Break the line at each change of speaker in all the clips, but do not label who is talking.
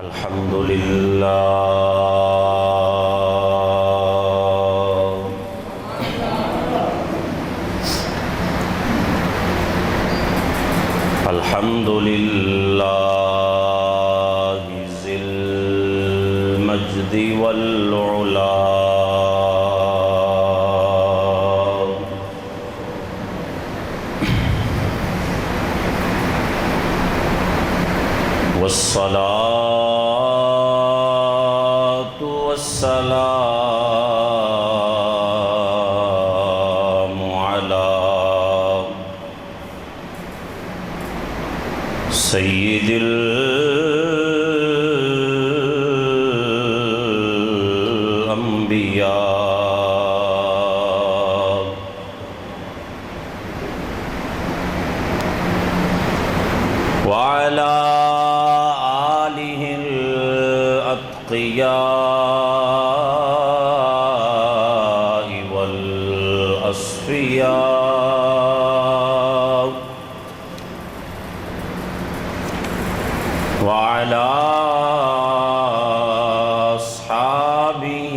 الحمد لله الحمد لله ذي المجد والعلا والصلاة والسلام على سيد الأنبياء وعلى آله الأتقياء والأصفياء وعلى أصحابه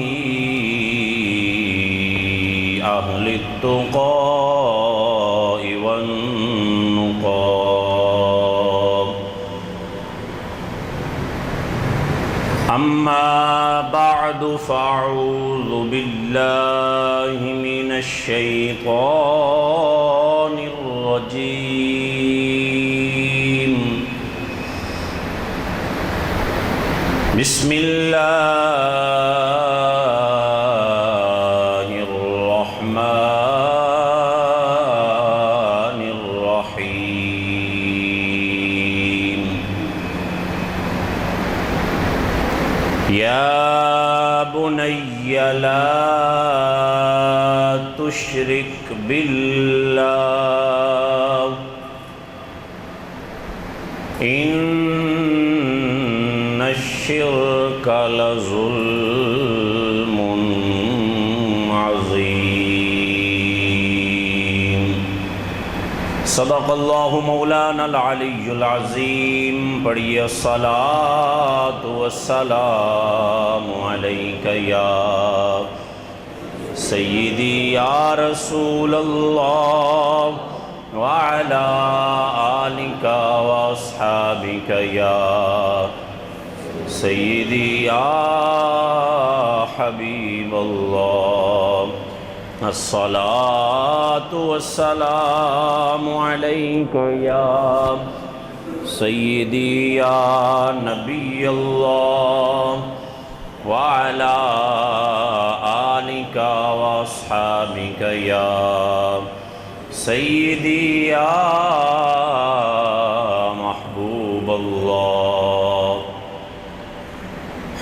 أهل التقى والنقى أما بعد فأعوذ بالله من الشيطان الرجيم بسم الله الرحمن الرحيم يا بني لا تشرك بالله إن الشرك لظلم عظيم صدق اللہ مولانا العلی العظیم. پڑھیے الصلاۃ والسلام علیک یا سیدی یا رسول اللہ وعلی آلک واصحابک یا سیدی یا حبیب اللہ. الصلاۃ والسلام علیک یا سیدی یا نبی اللہ وعلی آلک واصحابک یا سیدی یا محبوب اللہ.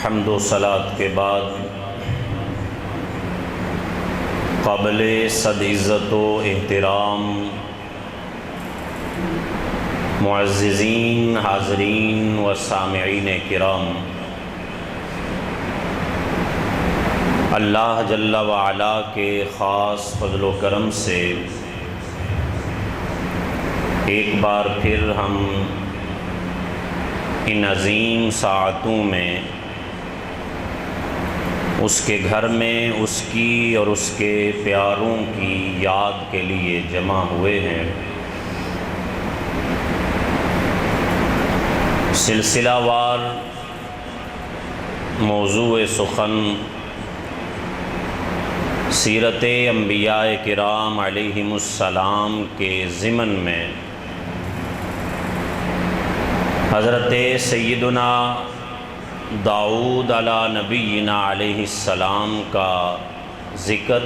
حمد و صلاۃ کے بعد قابل صد عزت و احترام معززین حاضرین و سامعین کرام، اللہ جل وعلا کے خاص فضل و کرم سے ایک بار پھر ہم ان عظیم ساعتوں میں اس کے گھر میں اس کی اور اس کے پیاروں کی یاد کے لیے جمع ہوئے ہیں. سلسلہ وار موضوع سخن سیرت انبیاء کرام علیہم السلام کے ضمن میں حضرت سیدنا داؤد علی نبینا علیہ السلام کا ذکر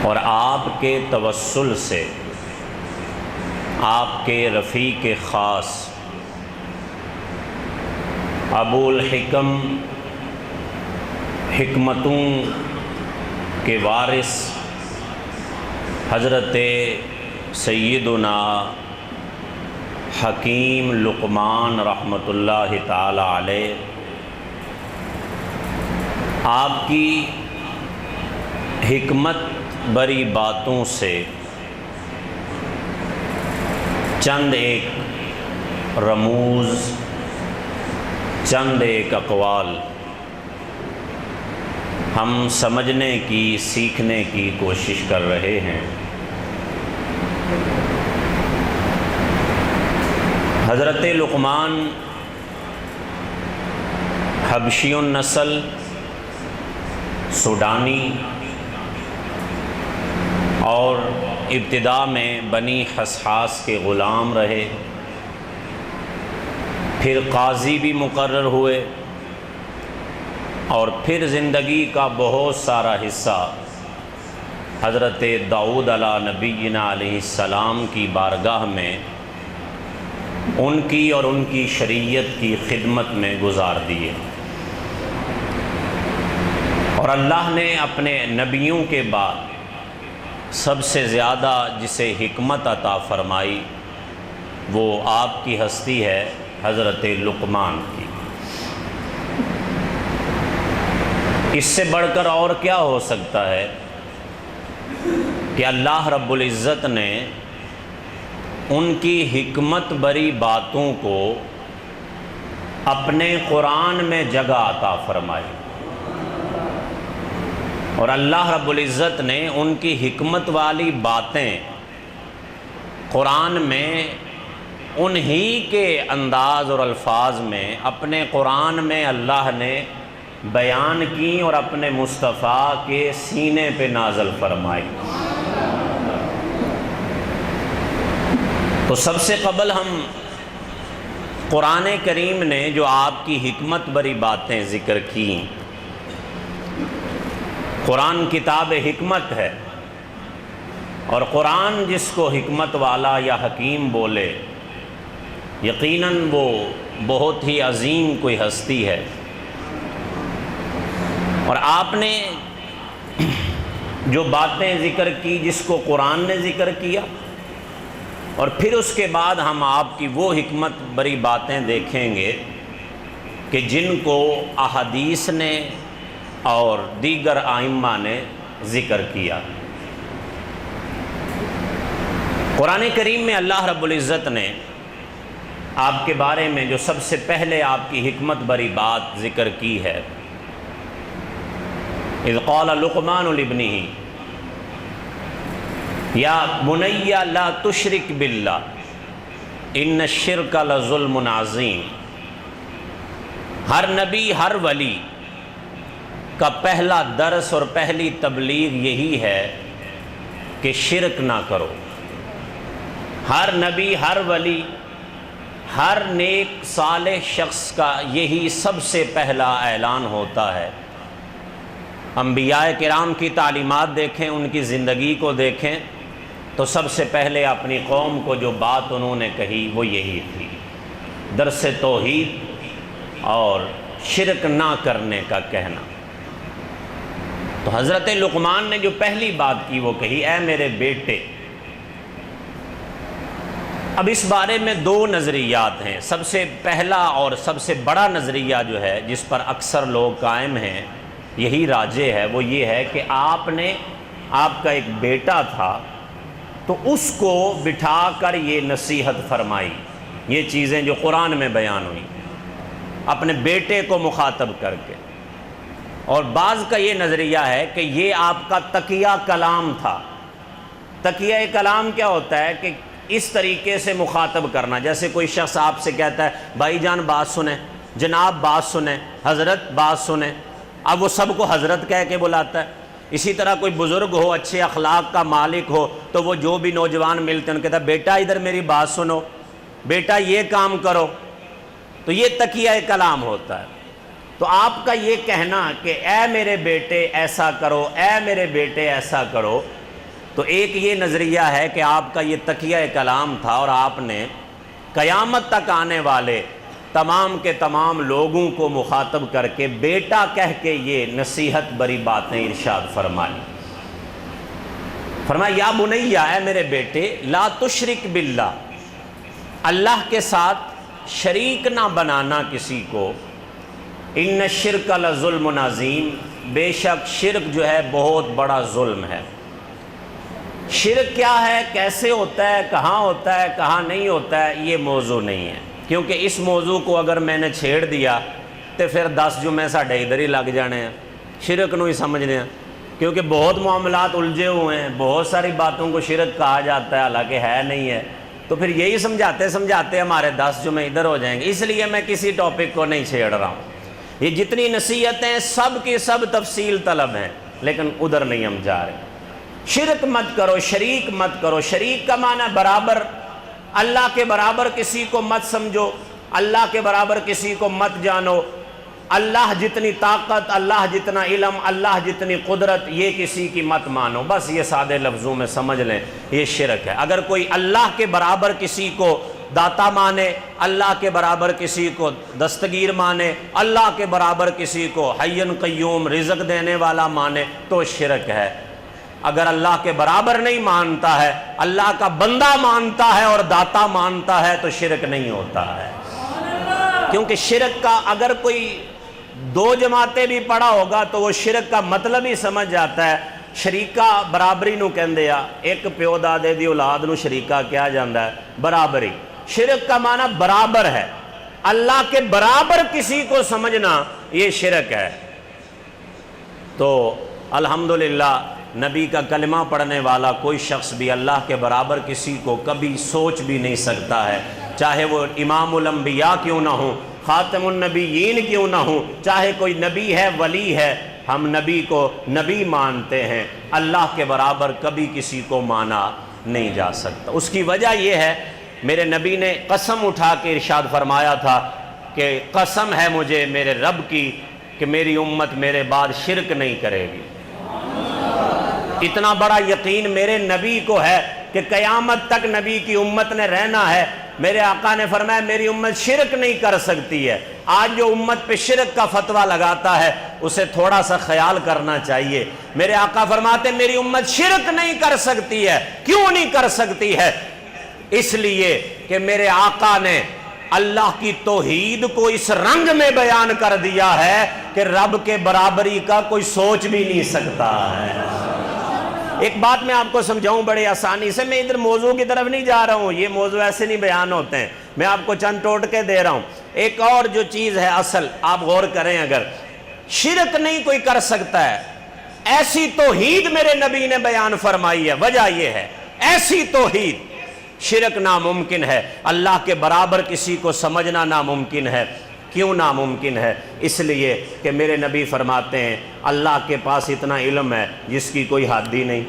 اور آپ کے توسل سے آپ کے رفیق خاص ابو الحکم حکمتوں کے وارث حضرت سیدنا حکیم لقمان رحمۃ اللہ تعالی علیہ، آپ کی حکمت بری باتوں سے چند ایک رموز چند ایک اقوال ہم سمجھنے کی، سیکھنے کی کوشش کر رہے ہیں۔ حضرت لقمان حبشی النسل، سوڈانی، اور ابتدا میں بنی حسحاس کے غلام رہے، پھر قاضی بھی مقرر ہوئے، اور پھر زندگی کا بہت سارا حصہ حضرت داؤد علیہ نبینا علیہ السلام کی بارگاہ میں ان کی اور ان کی شریعت کی خدمت میں گزار دیے۔ اور اللہ نے اپنے نبیوں کے بعد سب سے زیادہ جسے حکمت عطا فرمائی وہ آپ کی ہستی ہے حضرت لقمان کی۔ اس سے بڑھ کر اور کیا ہو سکتا ہے کہ اللہ رب العزت نے ان کی حکمت بری باتوں کو اپنے قرآن میں جگہ عطا فرمائی، اور اللہ رب العزت نے ان کی حکمت والی باتیں قرآن میں انہی کے انداز اور الفاظ میں اپنے قرآن میں اللہ نے بیان کی اور اپنے مصطفیٰ کے سینے پہ نازل فرمائی۔ تو سب سے قبل ہم قرآن کریم نے جو آپ کی حکمت بری باتیں ذکر کی، قرآن کتاب حکمت ہے، اور قرآن جس کو حکمت والا یا حکیم بولے یقیناً وہ بہت ہی عظیم کوئی ہستی ہے۔ اور آپ نے جو باتیں ذکر کی جس کو قرآن نے ذکر کیا، اور پھر اس کے بعد ہم آپ کی وہ حکمت بری باتیں دیکھیں گے کہ جن کو احادیث نے اور دیگر ائمہ نے ذکر کیا۔ قرآن کریم میں اللہ رب العزت نے آپ کے بارے میں جو سب سے پہلے آپ کی حکمت بری بات ذکر کی ہے، اذ قال لقمان لابنہ یا بنی لا تشرک باللہ ان الشرک لظلم عظیم۔ ہر نبی، ہر ولی کا پہلا درس اور پہلی تبلیغ یہی ہے کہ شرک نہ کرو۔ ہر نبی، ہر ولی، ہر نیک صالح شخص کا یہی سب سے پہلا اعلان ہوتا ہے۔ انبیاء کرام کی تعلیمات دیکھیں، ان کی زندگی کو دیکھیں تو سب سے پہلے اپنی قوم کو جو بات انہوں نے کہی وہ یہی تھی، درس توحید اور شرک نہ کرنے کا کہنا۔ تو حضرت لقمان نے جو پہلی بات کی وہ کہی، اے میرے بیٹے۔ اب اس بارے میں دو نظریات ہیں۔ سب سے پہلا اور سب سے بڑا نظریہ جو ہے جس پر اکثر لوگ قائم ہیں، یہی راجح ہے، وہ یہ ہے کہ آپ کا ایک بیٹا تھا تو اس کو بٹھا کر یہ نصیحت فرمائی، یہ چیزیں جو قرآن میں بیان ہوئی اپنے بیٹے کو مخاطب کر کے۔ اور بعض کا یہ نظریہ ہے کہ یہ آپ کا تقیہ کلام تھا۔ تقیہ کلام کیا ہوتا ہے کہ اس طریقے سے مخاطب کرنا، جیسے کوئی شخص آپ سے کہتا ہے بھائی جان بات سنیں، جناب بات سنیں، حضرت بات سنیں، اب وہ سب کو حضرت کہہ کے بلاتا ہے۔ اسی طرح کوئی بزرگ ہو، اچھے اخلاق کا مالک ہو، تو وہ جو بھی نوجوان ملتے ہیں ان کہتا ہے بیٹا ادھر میری بات سنو، بیٹا یہ کام کرو، تو یہ تقیہ کلام ہوتا ہے۔ تو آپ کا یہ کہنا کہ اے میرے بیٹے ایسا کرو، اے میرے بیٹے ایسا کرو، تو ایک یہ نظریہ ہے کہ آپ کا یہ تقیہ کلام تھا، اور آپ نے قیامت تک آنے والے تمام کے تمام لوگوں کو مخاطب کر کے بیٹا کہہ کے یہ نصیحت بری باتیں ارشاد فرمائی۔ فرمایا یا بنیا، اے میرے بیٹے، لا تشرک باللہ، اللہ کے ساتھ شریک نہ بنانا کسی کو، ان الشرک لظلم عظیم، بے شک شرک جو ہے بہت بڑا ظلم ہے۔ شرک کیا ہے، کیسے ہوتا ہے، کہاں ہوتا ہے، کہاں نہیں ہوتا ہے، یہ موضوع نہیں ہے۔ کیونکہ اس موضوع کو اگر میں نے چھیڑ دیا تو پھر 10 جمعے ساڈے ادھر ہی لگ جانے ہیں، شرک نو ہی سمجھنے ہیں، کیونکہ بہت معاملات الجھے ہوئے ہیں، بہت ساری باتوں کو شرک کہا جاتا ہے حالانکہ ہے نہیں ہے، تو پھر یہی سمجھاتے ہمارے 10 جمعے ادھر ہو جائیں گے۔ اس لیے میں کسی ٹاپک کو نہیں چھیڑ رہا ہوں، یہ جتنی نصیحتیں سب کی سب تفصیل طلب ہیں، لیکن ادھر نہیں ہم جا رہے۔ شرک مت کرو، شریک مت کرو۔ شریک کا معنی برابر، اللہ کے برابر کسی کو مت سمجھو، اللہ کے برابر کسی کو مت جانو۔ اللہ جتنی طاقت، اللہ جتنا علم، اللہ جتنی قدرت، یہ کسی کی مت مانو، بس یہ سادے لفظوں میں سمجھ لیں، یہ شرک ہے۔ اگر کوئی اللہ کے برابر کسی کو داتا مانے، اللہ کے برابر کسی کو دستگیر مانے، اللہ کے برابر کسی کو حی قیوم رزق دینے والا مانے تو شرک ہے۔ اگر اللہ کے برابر نہیں مانتا ہے، اللہ کا بندہ مانتا ہے اور داتا مانتا ہے تو شرک نہیں ہوتا ہے۔ کیونکہ شرک کا اگر کوئی 2 جماعتیں بھی پڑھا ہوگا تو وہ شرک کا مطلب ہی سمجھ جاتا ہے۔ شریکہ برابری نو کہندے آ، ایک پیو دادے دی اولاد نو شریکہ کیا جاندہ ہے، برابری۔ شرک کا معنی برابر ہے، اللہ کے برابر کسی کو سمجھنا یہ شرک ہے۔ تو الحمدللہ نبی کا کلمہ پڑھنے والا کوئی شخص بھی اللہ کے برابر کسی کو کبھی سوچ بھی نہیں سکتا ہے، چاہے وہ امام الانبیاء کیوں نہ ہوں، خاتم النبیین کیوں نہ ہوں، چاہے کوئی نبی ہے، ولی ہے، ہم نبی کو نبی مانتے ہیں، اللہ کے برابر کبھی کسی کو مانا نہیں جا سکتا۔ اس کی وجہ یہ ہے، میرے نبی نے قسم اٹھا کے ارشاد فرمایا تھا کہ قسم ہے مجھے میرے رب کی کہ میری امت میرے بعد شرک نہیں کرے گی۔ اتنا بڑا یقین میرے نبی کو ہے کہ قیامت تک نبی کی امت نے رہنا ہے۔ میرے آقا نے فرمایا میری امت شرک نہیں کر سکتی ہے۔ آج جو امت پہ شرک کا فتویٰ لگاتا ہے اسے تھوڑا سا خیال کرنا چاہیے۔ میرے آقا فرماتے میری امت شرک نہیں کر سکتی ہے۔ کیوں نہیں کر سکتی ہے؟ اس لیے کہ میرے آقا نے اللہ کی توحید کو اس رنگ میں بیان کر دیا ہے کہ رب کے برابری کا کوئی سوچ بھی نہیں سکتا ہے۔ ایک بات میں آپ کو سمجھاؤں بڑے آسانی سے، میں ادھر موضوع کی طرف نہیں جا رہا ہوں، یہ موضوع ایسے نہیں بیان ہوتے ہیں، میں آپ کو چند ٹوٹکے دے رہا ہوں۔ ایک اور جو چیز ہے اصل، آپ غور کریں، اگر شرک نہیں کوئی کر سکتا ہے، ایسی توحید میرے نبی نے بیان فرمائی ہے، وجہ یہ ہے ایسی توحید، شرک ناممکن ہے، اللہ کے برابر کسی کو سمجھنا ناممکن ہے۔ کیوں ناممکن ہے؟ اس لیے کہ میرے نبی فرماتے ہیں اللہ کے پاس اتنا علم ہے جس کی کوئی حد ہی نہیں۔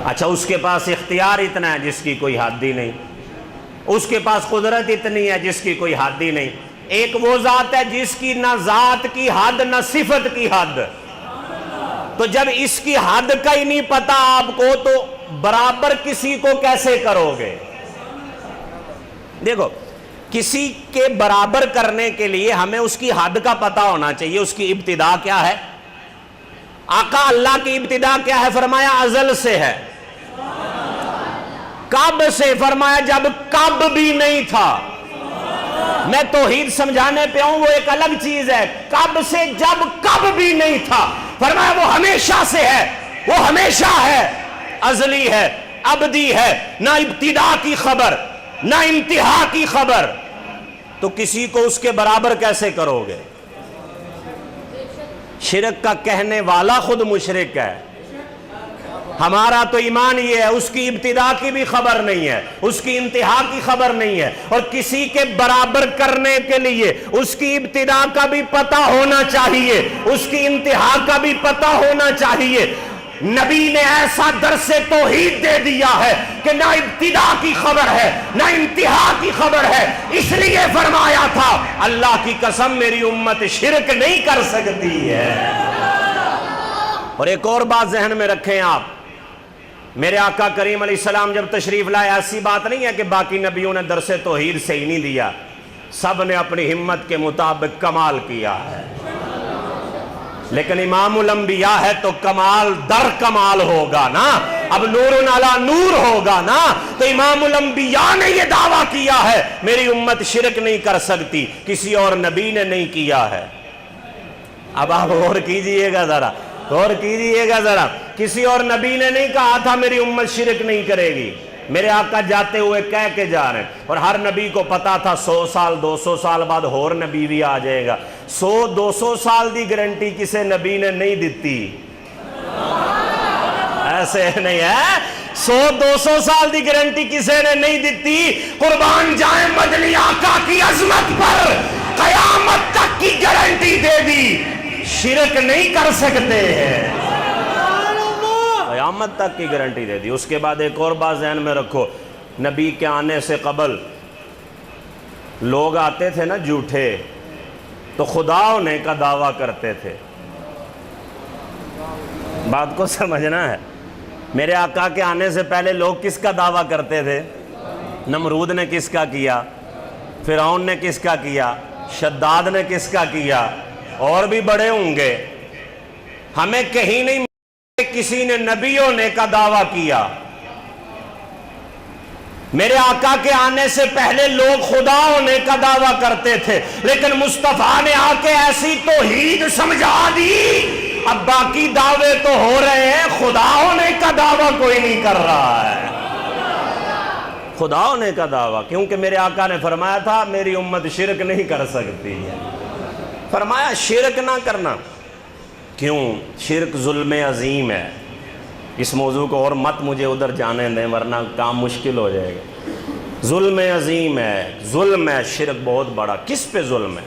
اچھا، اس کے پاس اختیار اتنا ہے جس کی کوئی حد ہی نہیں، اس کے پاس قدرت اتنی ہے جس کی کوئی حد ہی نہیں۔ ایک وہ ذات ہے جس کی نہ ذات کی حد نہ صفت کی حد، تو جب اس کی حد کا ہی نہیں پتا آپ کو تو برابر کسی کو کیسے کرو گے؟ دیکھو، کسی کے برابر کرنے کے لیے ہمیں اس کی حد کا پتہ ہونا چاہیے، اس کی ابتدا کیا ہے۔ آقا اللہ کی ابتدا کیا ہے؟ فرمایا ازل سے ہے۔ کب سے؟ فرمایا جب کب بھی نہیں تھا۔ میں توحید سمجھانے پہ ہوں، وہ ایک الگ چیز ہے۔ کب سے؟ جب کب بھی نہیں تھا۔ فرمایا وہ ہمیشہ سے ہے، وہ ہمیشہ ہے، ازلی ہے، ابدی ہے، نہ ابتدا کی خبر نہ انتہا کی خبر، تو کسی کو اس کے برابر کیسے کرو گے؟ شرک کا کہنے والا خود مشرک ہے۔ ہمارا تو ایمان یہ ہے اس کی ابتدا کی بھی خبر نہیں ہے، اس کی انتہا کی خبر نہیں ہے، اور کسی کے برابر کرنے کے لیے اس کی ابتدا کا بھی پتہ ہونا چاہیے، اس کی انتہا کا بھی پتہ ہونا چاہیے۔ نبی نے ایسا درس توحید دے دیا ہے کہ نہ ابتدا کی خبر ہے نہ انتہا کی خبر ہے، اس لیے فرمایا تھا اللہ کی قسم میری امت شرک نہیں کر سکتی ہے۔ اور ایک اور بات ذہن میں رکھیں آپ، میرے آقا کریم علیہ السلام جب تشریف لائے، ایسی بات نہیں ہے کہ باقی نبیوں نے درس توحید سے ہی نہیں دیا، سب نے اپنی ہمت کے مطابق کمال کیا ہے، لیکن امام الانبیاء ہے تو کمال در کمال ہوگا نا، اب نور علی نور ہوگا نا، تو امام الانبیاء نے یہ دعویٰ کیا ہے میری امت شرک نہیں کر سکتی، کسی اور نبی نے نہیں کیا ہے۔ اب آپ غور کیجئے گا ذرا، غور کیجئے گا ذرا، کسی اور نبی نے نہیں کہا تھا میری امت شرک نہیں کرے گی، میرے آقا جاتے ہوئے کہہ کے جا رہے ہیں، اور ہر نبی کو پتا تھا 100 سال 200 سال بعد اور نبی بھی آ جائے گا. 100-200 سال دی گارنٹی کسے نبی نے نہیں دیتی، ایسے نہیں ہے. 100-200 سال دی گارنٹی کسے نے نہیں دیتی. قربان جائیں مدنی آقا کی عظمت پر، قیامت تک کی گارنٹی دے دی، شرک نہیں کر سکتے ہیں، قیامت تک کی گارنٹی دے دی. اس کے بعد ایک اور بات ذہن میں رکھو، نبی کے آنے سے قبل لوگ آتے تھے نا جھوٹے، تو خدا ہونے کا دعویٰ کرتے تھے. بات کو سمجھنا ہے. میرے آقا کے آنے سے پہلے لوگ کس کا دعویٰ کرتے تھے؟ نمرود نے کس کا کیا، فرعون نے کس کا کیا، شداد نے کس کا کیا، اور بھی بڑے ہوں گے. ہمیں کہیں نہیں کسی نے نبی ہونے کا دعویٰ کیا. میرے آقا کے آنے سے پہلے لوگ خدا ہونے کا دعویٰ کرتے تھے، لیکن مصطفیٰ نے آ کے ایسی توحید سمجھا دی، اب باقی دعوے تو ہو رہے ہیں، خدا ہونے کا دعویٰ کوئی نہیں کر رہا ہے. خدا ہونے کا دعویٰ، کیونکہ میرے آقا نے فرمایا تھا میری امت شرک نہیں کر سکتی ہے. فرمایا شرک نہ کرنا. کیوں؟ شرک ظلم عظیم ہے. اس موضوع کو اور مت مجھے ادھر جانے دیں ورنہ کام مشکل ہو جائے گا. ظلم عظیم ہے، ظلم ہے، شرک بہت بڑا. کس پہ ظلم ہے؟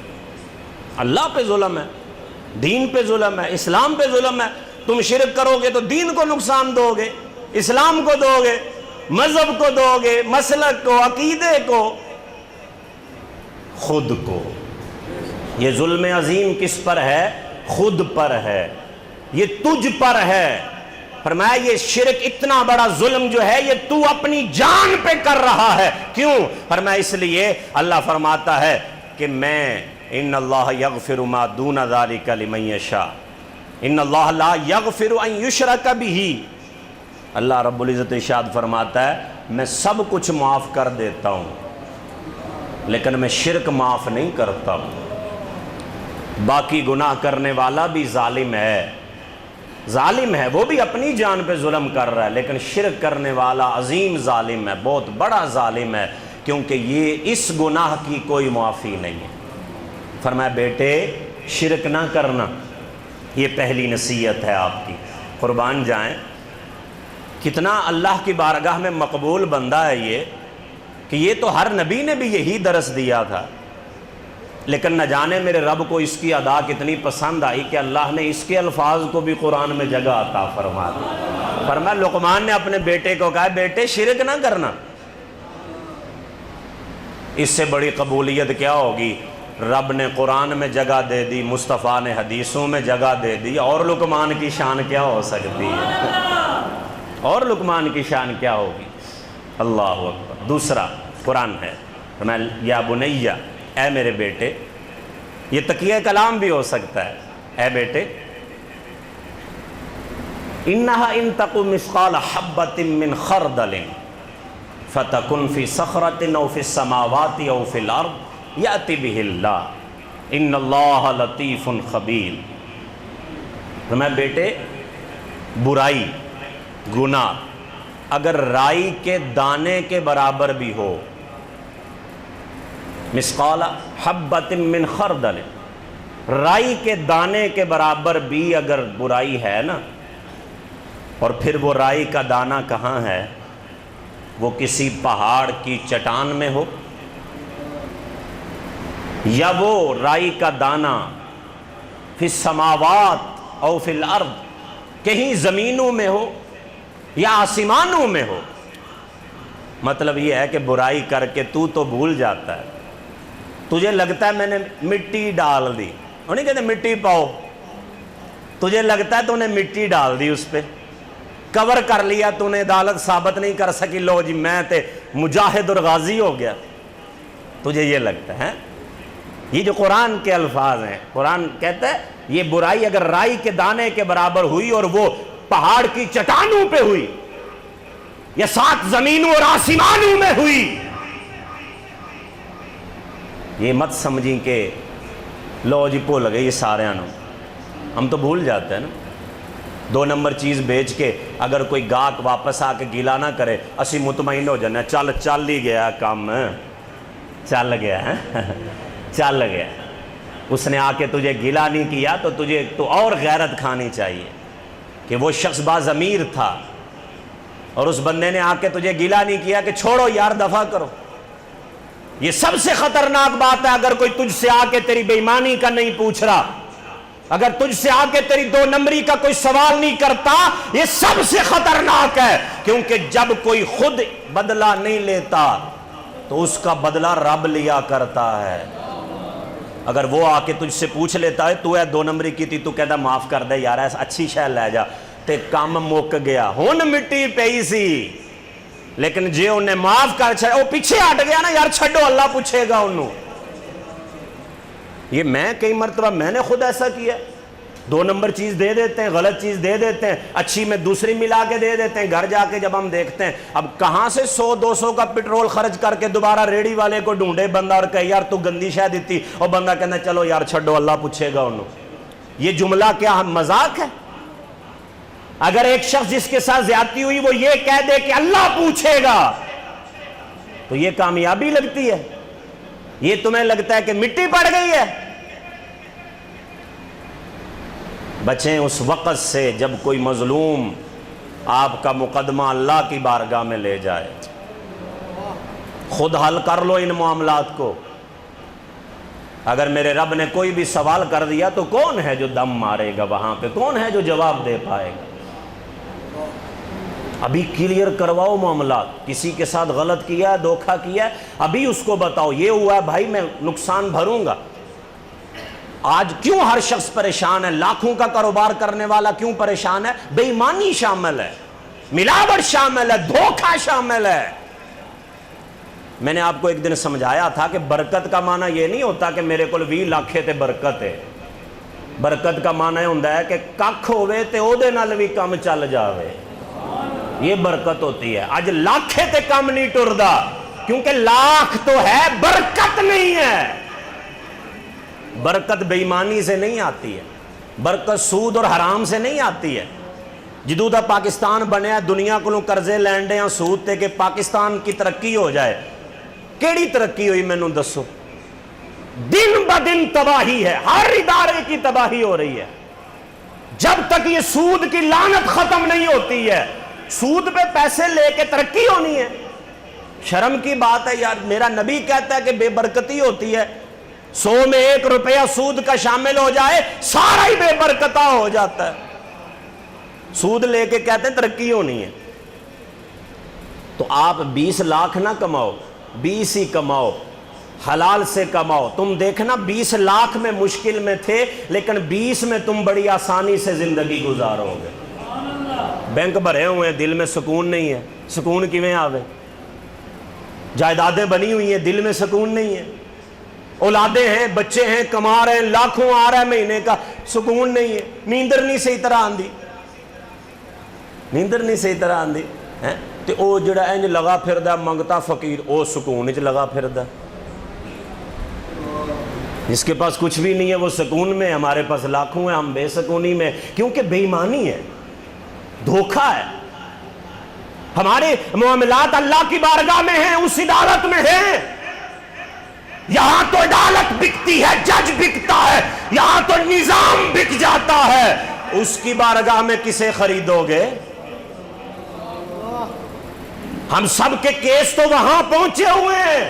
اللہ پہ ظلم ہے، دین پہ ظلم ہے، اسلام پہ ظلم ہے. تم شرک کرو گے تو دین کو نقصان دو گے، اسلام کو دو گے، مذہب کو دو گے، مسلک کو، عقیدے کو، خود کو. یہ ظلم عظیم کس پر ہے؟ خود پر ہے، یہ تجھ پر ہے. فرمایا یہ شرک اتنا بڑا ظلم جو ہے یہ تو اپنی جان پہ کر رہا ہے. کیوں؟ فرمایا اس لیے اللہ فرماتا ہے کہ میں ان اللہ یغفر ما دون ذلک لمن یشاء، ان اللہ لا یغفر ان یشرک بہ. اللہ رب العزت ارشاد فرماتا ہے میں سب کچھ معاف کر دیتا ہوں لیکن میں شرک معاف نہیں کرتا ہوں. باقی گناہ کرنے والا بھی ظالم ہے، ظالم ہے، وہ بھی اپنی جان پہ ظلم کر رہا ہے، لیکن شرک کرنے والا عظیم ظالم ہے، بہت بڑا ظالم ہے، کیونکہ یہ اس گناہ کی کوئی معافی نہیں ہے. فرمایا بیٹے شرک نہ کرنا، یہ پہلی نصیحت ہے آپ کی. قربان جائیں کتنا اللہ کی بارگاہ میں مقبول بندہ ہے یہ، کہ یہ تو ہر نبی نے بھی یہی درس دیا تھا، لیکن نہ جانے میرے رب کو اس کی ادا کتنی پسند آئی کہ اللہ نے اس کے الفاظ کو بھی قرآن میں جگہ عطا فرما دی. فرمایا لقمان نے اپنے بیٹے کو کہا بیٹے شرک نہ کرنا. اس سے بڑی قبولیت کیا ہوگی؟ رب نے قرآن میں جگہ دے دی، مصطفیٰ نے حدیثوں میں جگہ دے دی، اور لقمان کی شان کیا ہو سکتی ہے؟ اور لقمان کی شان کیا ہوگی؟ اللہ اکبر. دوسرا قرآن ہے، فرمایا یا بنیہ، اے میرے بیٹے. یہ تقیہ کلام بھی ہو سکتا ہے، اے بیٹے انہا ان تقو مثقال حبۃ من خردل فتکن فی صخرۃ او فی السماوات او فی الارض یأتی بہ اللہ ان اللہ لطیف خبیر. فرمایا بیٹے برائی، گناہ اگر رائی کے دانے کے برابر بھی ہو، مثقال حبۃ من خردل، رائی کے دانے کے برابر بھی اگر برائی ہے نا، اور پھر وہ رائی کا دانہ کہاں ہے؟ وہ کسی پہاڑ کی چٹان میں ہو، یا وہ رائی کا دانہ فی السماوات او فی الارض، کہیں زمینوں میں ہو یا آسمانوں میں ہو. مطلب یہ ہے کہ برائی کر کے تو بھول جاتا ہے، تجھے لگتا ہے میں نے مٹی ڈال دی، وہ نہیں کہتے مٹی پاؤ، تجھے لگتا ہے تو نے مٹی ڈال دی، اس پہ کور کر لیا، تو نے عدالت ثابت نہیں کر سکی، لو جی میں تے مجاہد اور غازی ہو گیا، تجھے یہ لگتا ہے. یہ جو قرآن کے الفاظ ہیں، قرآن کہتا ہے یہ برائی اگر رائی کے دانے کے برابر ہوئی اور وہ پہاڑ کی چٹانوں پہ ہوئی یا 7 زمینوں اور آسمانوں میں ہوئی، یہ مت سمجھیں کہ لو جی بھول گئی سارے، ہم تو بھول جاتے ہیں نا. 2 نمبر چیز بیچ کے اگر کوئی گاہک واپس آ کے گیلا نہ کرے اسی مطمئن ہو جانا چل ہی گیا کام، چل گیا چل گیا۔ اس نے آ کے تجھے گیلا نہیں کیا تو تجھے تو اور غیرت کھانی چاہیے کہ وہ شخص باضمیر تھا، اور اس بندے نے آ کے تجھے گیلا نہیں کیا کہ چھوڑو یار دفع کرو۔ یہ سب سے خطرناک بات ہے، اگر کوئی تجھ سے آ کے تیری بے ایمانی کا نہیں پوچھ رہا، اگر تجھ سے آ کے تیری 2 نمبری کا کوئی سوال نہیں کرتا، یہ سب سے خطرناک ہے، کیونکہ جب کوئی خود بدلہ نہیں لیتا تو اس کا بدلہ رب لیا کرتا ہے۔ اگر وہ آ کے تجھ سے پوچھ لیتا ہے تو ہے 2 نمبری کی تھی، تو کہتا معاف کر دے یار اچھی شے لے جا، تے کام مک گیا، ہن مٹی پئی سی، لیکن جے انہیں معاف کر چھڑے وہ پیچھے ہٹ گیا نا یار چھڈو اللہ پوچھے گا انہوں۔ یہ میں کئی مرتبہ میں نے خود ایسا کیا، 2 نمبر چیز دے دیتے ہیں، غلط چیز دے دیتے ہیں، اچھی میں دوسری ملا کے دے دیتے ہیں، گھر جا کے جب ہم دیکھتے ہیں اب کہاں سے 100-200 کا پیٹرول خرچ کر کے دوبارہ ریڑی والے کو ڈھونڈے بندہ اور کہے یار تو گندی شے دیتی، اور بندہ کہنا چلو یار چھڈو اللہ پوچھے گا انہوں۔ یہ جملہ کیا مذاق ہے؟ اگر ایک شخص جس کے ساتھ زیادتی ہوئی وہ یہ کہہ دے کہ اللہ پوچھے گا تو یہ کامیابی لگتی ہے؟ یہ تمہیں لگتا ہے کہ مٹی پڑ گئی ہے؟ بچیں اس وقت سے جب کوئی مظلوم آپ کا مقدمہ اللہ کی بارگاہ میں لے جائے، خود حل کر لو ان معاملات کو۔ اگر میرے رب نے کوئی بھی سوال کر دیا تو کون ہے جو دم مارے گا وہاں پہ؟ کون ہے جو جواب دے پائے گا؟ ابھی کلیئر کرواؤ معاملات، کسی کے ساتھ غلط کیا ہے، دھوکہ کیا ہے، ابھی اس کو بتاؤ یہ ہوا ہے بھائی میں نقصان بھروں گا۔ آج کیوں ہر شخص پریشان ہے؟ لاکھوں کا کاروبار کرنے والا کیوں پریشان ہے؟ بے ایمانی شامل ہے، ملاوٹ شامل ہے، دھوکہ شامل ہے۔ میں نے آپ کو ایک دن سمجھایا تھا کہ برکت کا معنی یہ نہیں ہوتا کہ میرے کو 20 لاکھ تے برکت ہے۔ برکت کا معنی ہوتا ہے کہ ککھ ہوئے تے او دے نال بھی کم چل جاوے، یہ برکت ہوتی ہے۔ آج لاکھے تے کم نہیں ٹردا، کیونکہ لاکھ تو ہے برکت نہیں ہے۔ برکت بے ایمانی سے نہیں آتی ہے، برکت سود اور حرام سے نہیں آتی ہے۔ جدوں دا پاکستان بنیا دنیا کو قرضے لینڈے ہیں سود تے کہ پاکستان کی ترقی ہو جائے، کیڑی ترقی ہوئی مینوں دسو؟ دن با دن تباہی ہے، ہر ادارے کی تباہی ہو رہی ہے۔ جب تک یہ سود کی لعنت ختم نہیں ہوتی ہے، سود پہ پیسے لے کے ترقی ہونی ہے؟ شرم کی بات ہے یار، میرا نبی کہتا ہے کہ بے برکتی ہوتی ہے، 100 میں 1 روپیہ سود کا شامل ہو جائے سارا ہی بے برکتہ ہو جاتا ہے۔ سود لے کے کہتے ہیں ترقی ہونی ہے، تو آپ 20 لاکھ نہ کماؤ، 20 ہی کماؤ، حلال سے کماؤ۔ تم دیکھنا 20 لاکھ میں مشکل میں تھے، لیکن 20 میں تم بڑی آسانی سے زندگی گزارو گے۔ بینک بھرے ہوئے ہیں، دل میں سکون نہیں ہے، سکون کیویں آوے؟ جائیدادیں بنی ہوئی ہیں، دل میں سکون نہیں ہے۔ اولادیں ہیں، بچے ہیں، کما رہے ہیں، لاکھوں آ رہا ہے مہینے کا، سکون نہیں ہے۔ نیندر نہیں صحیح طرح آندی، نیندر نہیں صحیح طرح آندی ہے تے او جڑا انج لگا پھردا منگتا فقیر، او سکون وچ لگا پھردا۔ جس کے پاس کچھ بھی نہیں ہے وہ سکون میں، ہمارے پاس لاکھوں ہیں، ہم بے سکونی میں، کیونکہ بے ایمانی ہے، دھوکہ ہے۔ ہمارے معاملات اللہ کی بارگاہ میں ہیں، اس عدالت میں ہیں۔ یہاں تو عدالت بکتی ہے، جج بکتا ہے، یہاں تو نظام بک جاتا ہے، اس کی بارگاہ میں کسے خریدو گے؟ ہم سب کے کیس تو وہاں پہنچے ہوئے ہیں،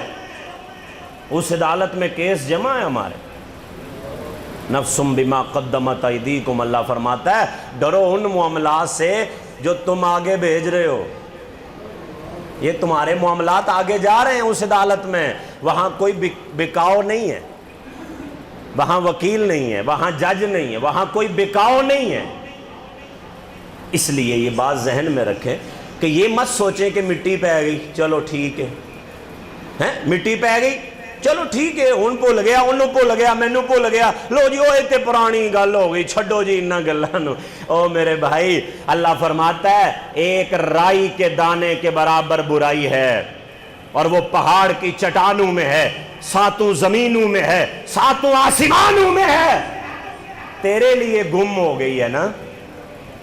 اس عدالت میں کیس جمع ہے ہمارے۔ نفسم بما قدمت ایدیکم، اللہ فرماتا ہے ڈرو ان معاملات سے جو تم آگے بھیج رہے ہو۔ یہ تمہارے معاملات آگے جا رہے ہیں اس عدالت میں، وہاں کوئی بکاؤ نہیں ہے، وہاں وکیل نہیں ہے، وہاں جج نہیں ہے، وہاں کوئی بکاؤ نہیں ہے۔ اس لیے یہ بات ذہن میں رکھیں کہ یہ مت سوچیں کہ مٹی پہ گئی چلو ٹھیک ہے، مٹی پہ گئی چلو ٹھیک ہے، ان بھول گیا، انہوں بھول گیا، مینوں بھول گیا، لو جی وہ تے پرانی گل ہو گئی، چھڈو جی انہاں گلاں نو۔ او میرے بھائی، اللہ فرماتا ہے ایک رائی کے دانے کے برابر برائی ہے، اور وہ پہاڑ کی چٹانوں میں ہے، 7 زمینوں میں ہے، 7 آسمانوں میں ہے۔ تیرے لیے گم ہو گئی ہے نا،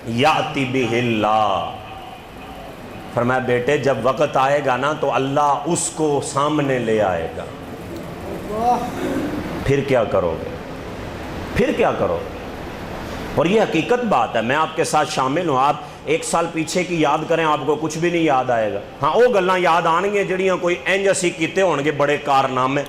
یاتی بہ اللہ، فرمایا بیٹے جب وقت آئے گا نا تو اللہ اس کو سامنے لے آئے گا، پھر کیا کرو گے؟ پھر کیا کرو گے؟ اور یہ حقیقت بات ہے، میں آپ کے ساتھ شامل ہوں۔ آپ 1 سال پیچھے کی یاد کریں، آپ کو کچھ بھی نہیں یاد آئے گا۔ ہاں وہ گلاں یاد آن گیا جڑیاں کوئی انج اسی کیتے ہون گے بڑے کارنامے،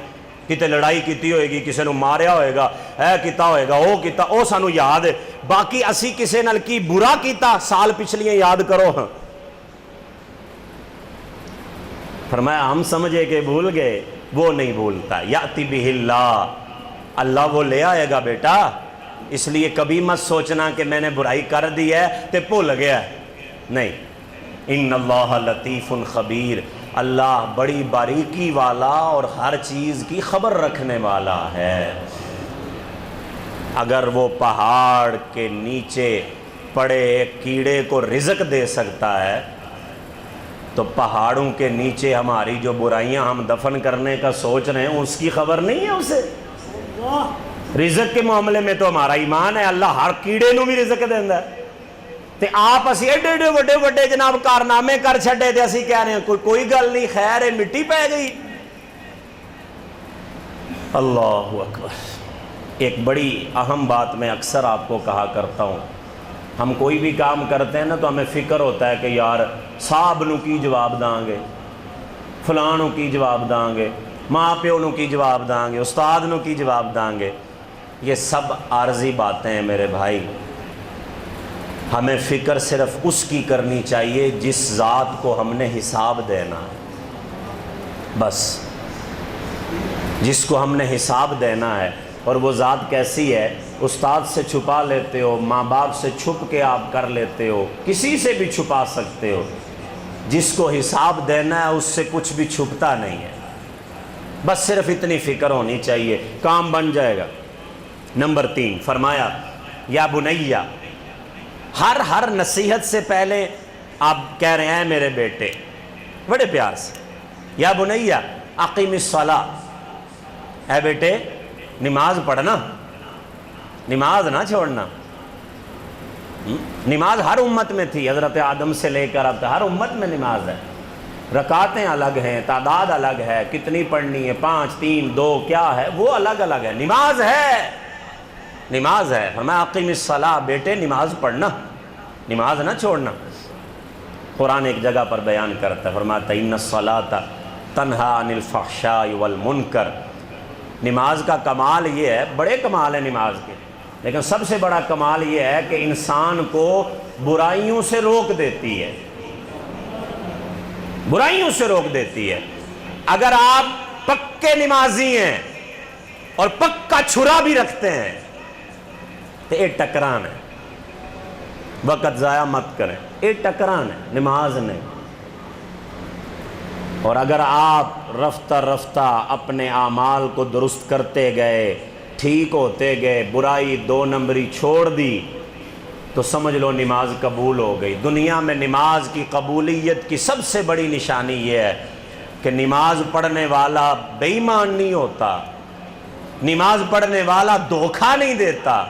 کتے لڑائی کیتی ہوئے گی، کسے نو ماریا ہوئے گا، اے کیتا ہوئے گا، او کیتا، او سانو یاد ہے۔ باقی اسی کسے نال کی برا کیتا سال پچھلیاں یاد کرو۔ ہاں فرمایا ہم سمجھے کہ بھول گئے، وہ نہیں بھولتا۔ یاتی بہ اللہ، اللہ وہ لے آئے گا بیٹا، اس لیے کبھی مت سوچنا کہ میں نے برائی کر دی ہے تے بھول گیا ہے، نہیں۔ ان اللہ لطیف خبیر، اللہ بڑی باریکی والا اور ہر چیز کی خبر رکھنے والا ہے۔ اگر وہ پہاڑ کے نیچے پڑے ایک کیڑے کو رزق دے سکتا ہے تو پہاڑوں کے نیچے ہماری جو برائیاں ہم دفن کرنے کا سوچ رہے ہیں اس کی خبر نہیں ہے اسے؟ رزق کے معاملے میں تو ہمارا ایمان ہے، اللہ ہر کیڑے نو بھی رزق دیندا ہے۔ تے آپ اسی ایڈے ایڈے وڈے وڈے جناب کارنامے کر چھڈے تے اسی کہہ رہے ہیں کوئی گل نہیں، خیر ہے، مٹی پہ گئی۔ اللہ اکبر۔ ایک بڑی اہم بات میں اکثر آپ کو کہا کرتا ہوں، ہم کوئی بھی کام کرتے ہیں نا تو ہمیں فکر ہوتا ہے کہ یار صاحب نو کی جواب داں گے، فلاں نو کی جواب داں گے، ماں پیو نو کی جواب داں گے، استاد نو کی جواب داں گے۔ یہ سب عارضی باتیں ہیں میرے بھائی، ہمیں فکر صرف اس کی کرنی چاہیے جس ذات کو ہم نے حساب دینا ہے، بس جس کو ہم نے حساب دینا ہے۔ اور وہ ذات کیسی ہے؟ استاد سے چھپا لیتے ہو، ماں باپ سے چھپ کے آپ کر لیتے ہو، کسی سے بھی چھپا سکتے ہو، جس کو حساب دینا ہے اس سے کچھ بھی چھپتا نہیں ہے، بس صرف اتنی فکر ہونی چاہیے، کام بن جائے گا۔ نمبر 3 فرمایا یا بنیہ، ہر نصیحت سے پہلے آپ کہہ رہے ہیں میرے بیٹے، بڑے پیار سے، یا بنیہ اقیم الصلاۃ، اے بیٹے نماز پڑھنا، نماز نہ چھوڑنا۔ نماز ہر امت میں تھی، حضرت آدم سے لے کر اب تک ہر امت میں نماز ہے، رکعتیں الگ ہیں، تعداد الگ ہے، کتنی پڑھنی ہے، 5 3 2 کیا ہے وہ الگ الگ ہے، نماز ہے، نماز ہے۔ فرمایا اقیم الصلاۃ، بیٹے نماز پڑھنا، نماز نہ چھوڑنا۔ قرآن ایک جگہ پر بیان کرتا ہے، فرماتا ہے ان الصلاۃ تنہی عن الفحشاء والمنکر۔ نماز کا کمال یہ ہے، بڑے کمال ہیں نماز کے، لیکن سب سے بڑا کمال یہ ہے کہ انسان کو برائیوں سے روک دیتی ہے، برائیوں سے روک دیتی ہے۔ اگر آپ پکے نمازی ہیں اور پکا چھرا بھی رکھتے ہیں تو یہ ٹکران ہے، وقت ضائع مت کریں، یہ ٹکران ہے، نماز نہیں۔ اور اگر آپ رفتہ رفتہ اپنے اعمال کو درست کرتے گئے، ٹھیک ہوتے گئے، برائی 2 نمبری چھوڑ دی تو سمجھ لو نماز قبول ہو گئی۔ دنیا میں نماز کی قبولیت کی سب سے بڑی نشانی یہ ہے کہ نماز پڑھنے والا بے ایمان نہیں ہوتا، نماز پڑھنے والا دھوکہ نہیں دیتا،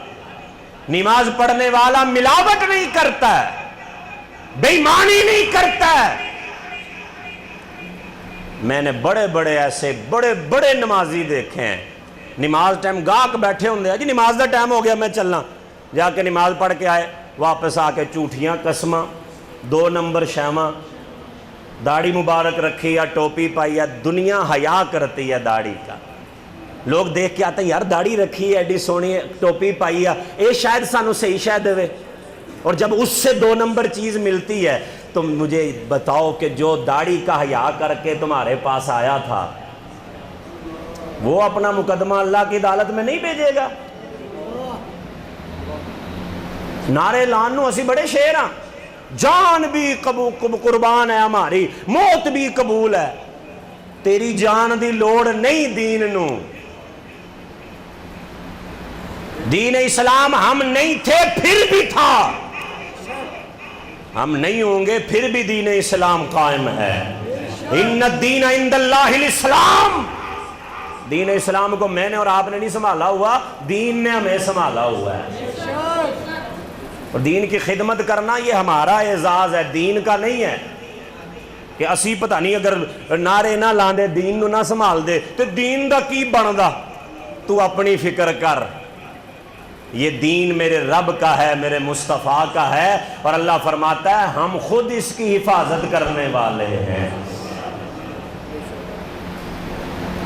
نماز پڑھنے والا ملاوٹ نہیں کرتا ہے، بے ایمانی نہیں کرتا ہے۔ میں نے بڑے بڑے ایسے بڑے بڑے نمازی دیکھے ہیں، نماز ٹائم گاہک بیٹھے ہوں جی نماز دا ٹائم ہو گیا میں چلنا، جا کے نماز پڑھ کے آئے، واپس آ کے جھوٹیاں قسماں، 2 نمبر شیواں، داڑھی مبارک رکھی یا ٹوپی پائی ہے، دنیا حیا کرتی ہے داڑھی کا، لوگ دیکھ کے آتے ہیں یار داڑھی رکھی ہے ایڈی سونی ٹوپی پائی ہے، اے شاید سانو صحیح شاید دے، اور جب اس سے 2 نمبر چیز ملتی ہے تو مجھے بتاؤ کہ جو داڑھی کا حیا کر کے تمہارے پاس آیا تھا وہ اپنا مقدمہ اللہ کی عدالت میں نہیں بھیجے گا؟ نعرے لانو اسی بڑے شیر ہیں، جان بھی قربان ہے ہماری، موت بھی قبول ہے، تیری جان دی لوڑ نہیں دین نو، دین اسلام ہم نہیں تھے پھر بھی تھا، ہم نہیں ہوں گے پھر بھی دین اسلام قائم ہے۔ ان الدین عند اللہ الاسلام، دین اسلام کو میں نے اور آپ نے نہیں سنبھالا ہوا، دین نے ہمیں سنبھالا ہوا ہے۔ اور دین کی خدمت کرنا یہ ہمارا اعزاز ہے، دین کا نہیں ہے کہ اسی پتہ نہیں اگر نعرے نہ لاندے دین نو نہ سنبھال دے تو دین دا کی بندا۔ تو اپنی فکر کر، یہ دین میرے رب کا ہے، میرے مصطفیٰ کا ہے، اور اللہ فرماتا ہے ہم خود اس کی حفاظت کرنے والے ہیں۔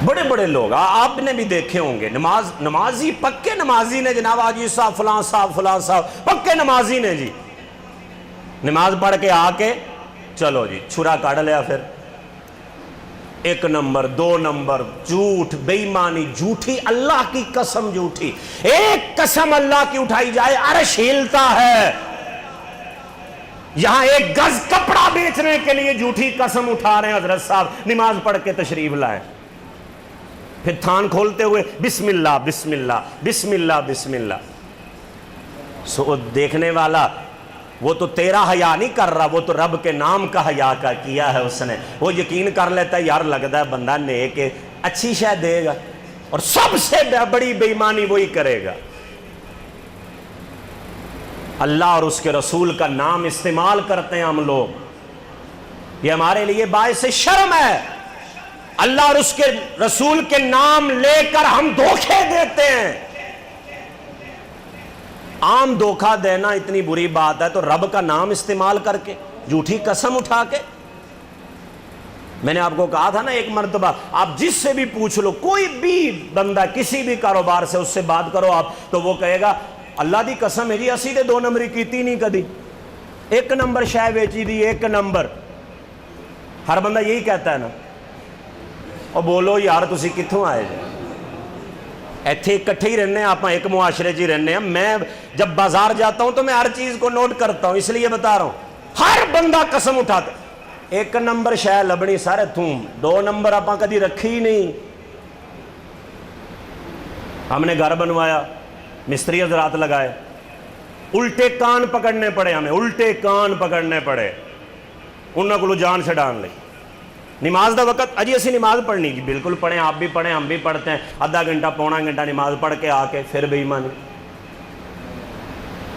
بڑے بڑے لوگ آپ نے بھی دیکھے ہوں گے، نمازی پکے نمازی نے جناب، آج صاحب فلاں صاحب فلاں صاحب پکے نمازی نے جی، نماز پڑھ کے آ کے چلو جی چھرا کاٹ لیا، پھر 1 نمبر 2 نمبر جھوٹ، بے ایمانی جھوٹی، اللہ کی قسم جھوٹی، ایک قسم اللہ کی اٹھائی جائے عرش ہلتا ہے۔ یہاں 1 گز کپڑا بیچنے کے لیے جھوٹی قسم اٹھا رہے ہیں حضرت صاحب، نماز پڑھ کے تشریف لائیں، پھر تھان کھولتے ہوئے بسم اللہ بسم اللہ بسم اللہ بسم اللہ۔ سو دیکھنے والا وہ تو تیرا حیا نہیں کر رہا، وہ تو رب کے نام کا حیا کا کیا ہے اس نے، وہ یقین کر لیتا ہے یار لگتا ہے بندہ نیک ہے، اچھی شے دے گا، اور سب سے بڑی بے ایمانی وہی کرے گا۔ اللہ اور اس کے رسول کا نام استعمال کرتے ہیں ہم لوگ، یہ ہمارے لیے باعث شرم ہے۔ اللہ اور اس کے رسول کے نام لے کر ہم دھوکے دیتے ہیں۔ عام دھوکہ دینا اتنی بری بات ہے، تو رب کا نام استعمال کر کے جھوٹی قسم اٹھا کے۔ میں نے آپ کو کہا تھا نا ایک مرتبہ، آپ جس سے بھی پوچھ لو، کوئی بھی بندہ کسی بھی کاروبار سے اس سے بات کرو آپ، تو وہ کہے گا اللہ دی قسم ہے جی اسی تے 2 نمبری کیتی نہیں کدی، 1 نمبر شے ویچی دی 1 نمبر۔ ہر بندہ یہی کہتا ہے نا۔ اور بولو یار تسی کتھوں آئے جائے، ایتھے اکٹھے ہی رہنے ہیں، آپ ایک معاشرے جی رہنے ہیں۔ میں جب بازار جاتا ہوں تو میں ہر چیز کو نوٹ کرتا ہوں، اس لیے بتا رہا ہوں، ہر بندہ قسم اٹھاتا 1 نمبر شے لبنی سارے تھوم، 2 نمبر آپ کدی رکھی ہی نہیں۔ ہم نے گھر بنوایا، مستری حضرات لگائے، الٹے کان پکڑنے پڑے، ہمیں الٹے کان پکڑنے پڑے، انہوں کو جان چھڑان لی۔ نماز دا وقت اجی اسی نماز پڑھنی جی، بالکل پڑھیں، آپ بھی پڑھیں ہم بھی پڑھتے ہیں، آدھا گھنٹہ پونا گھنٹہ نماز پڑھ کے آ کے پھر بے ایمانی۔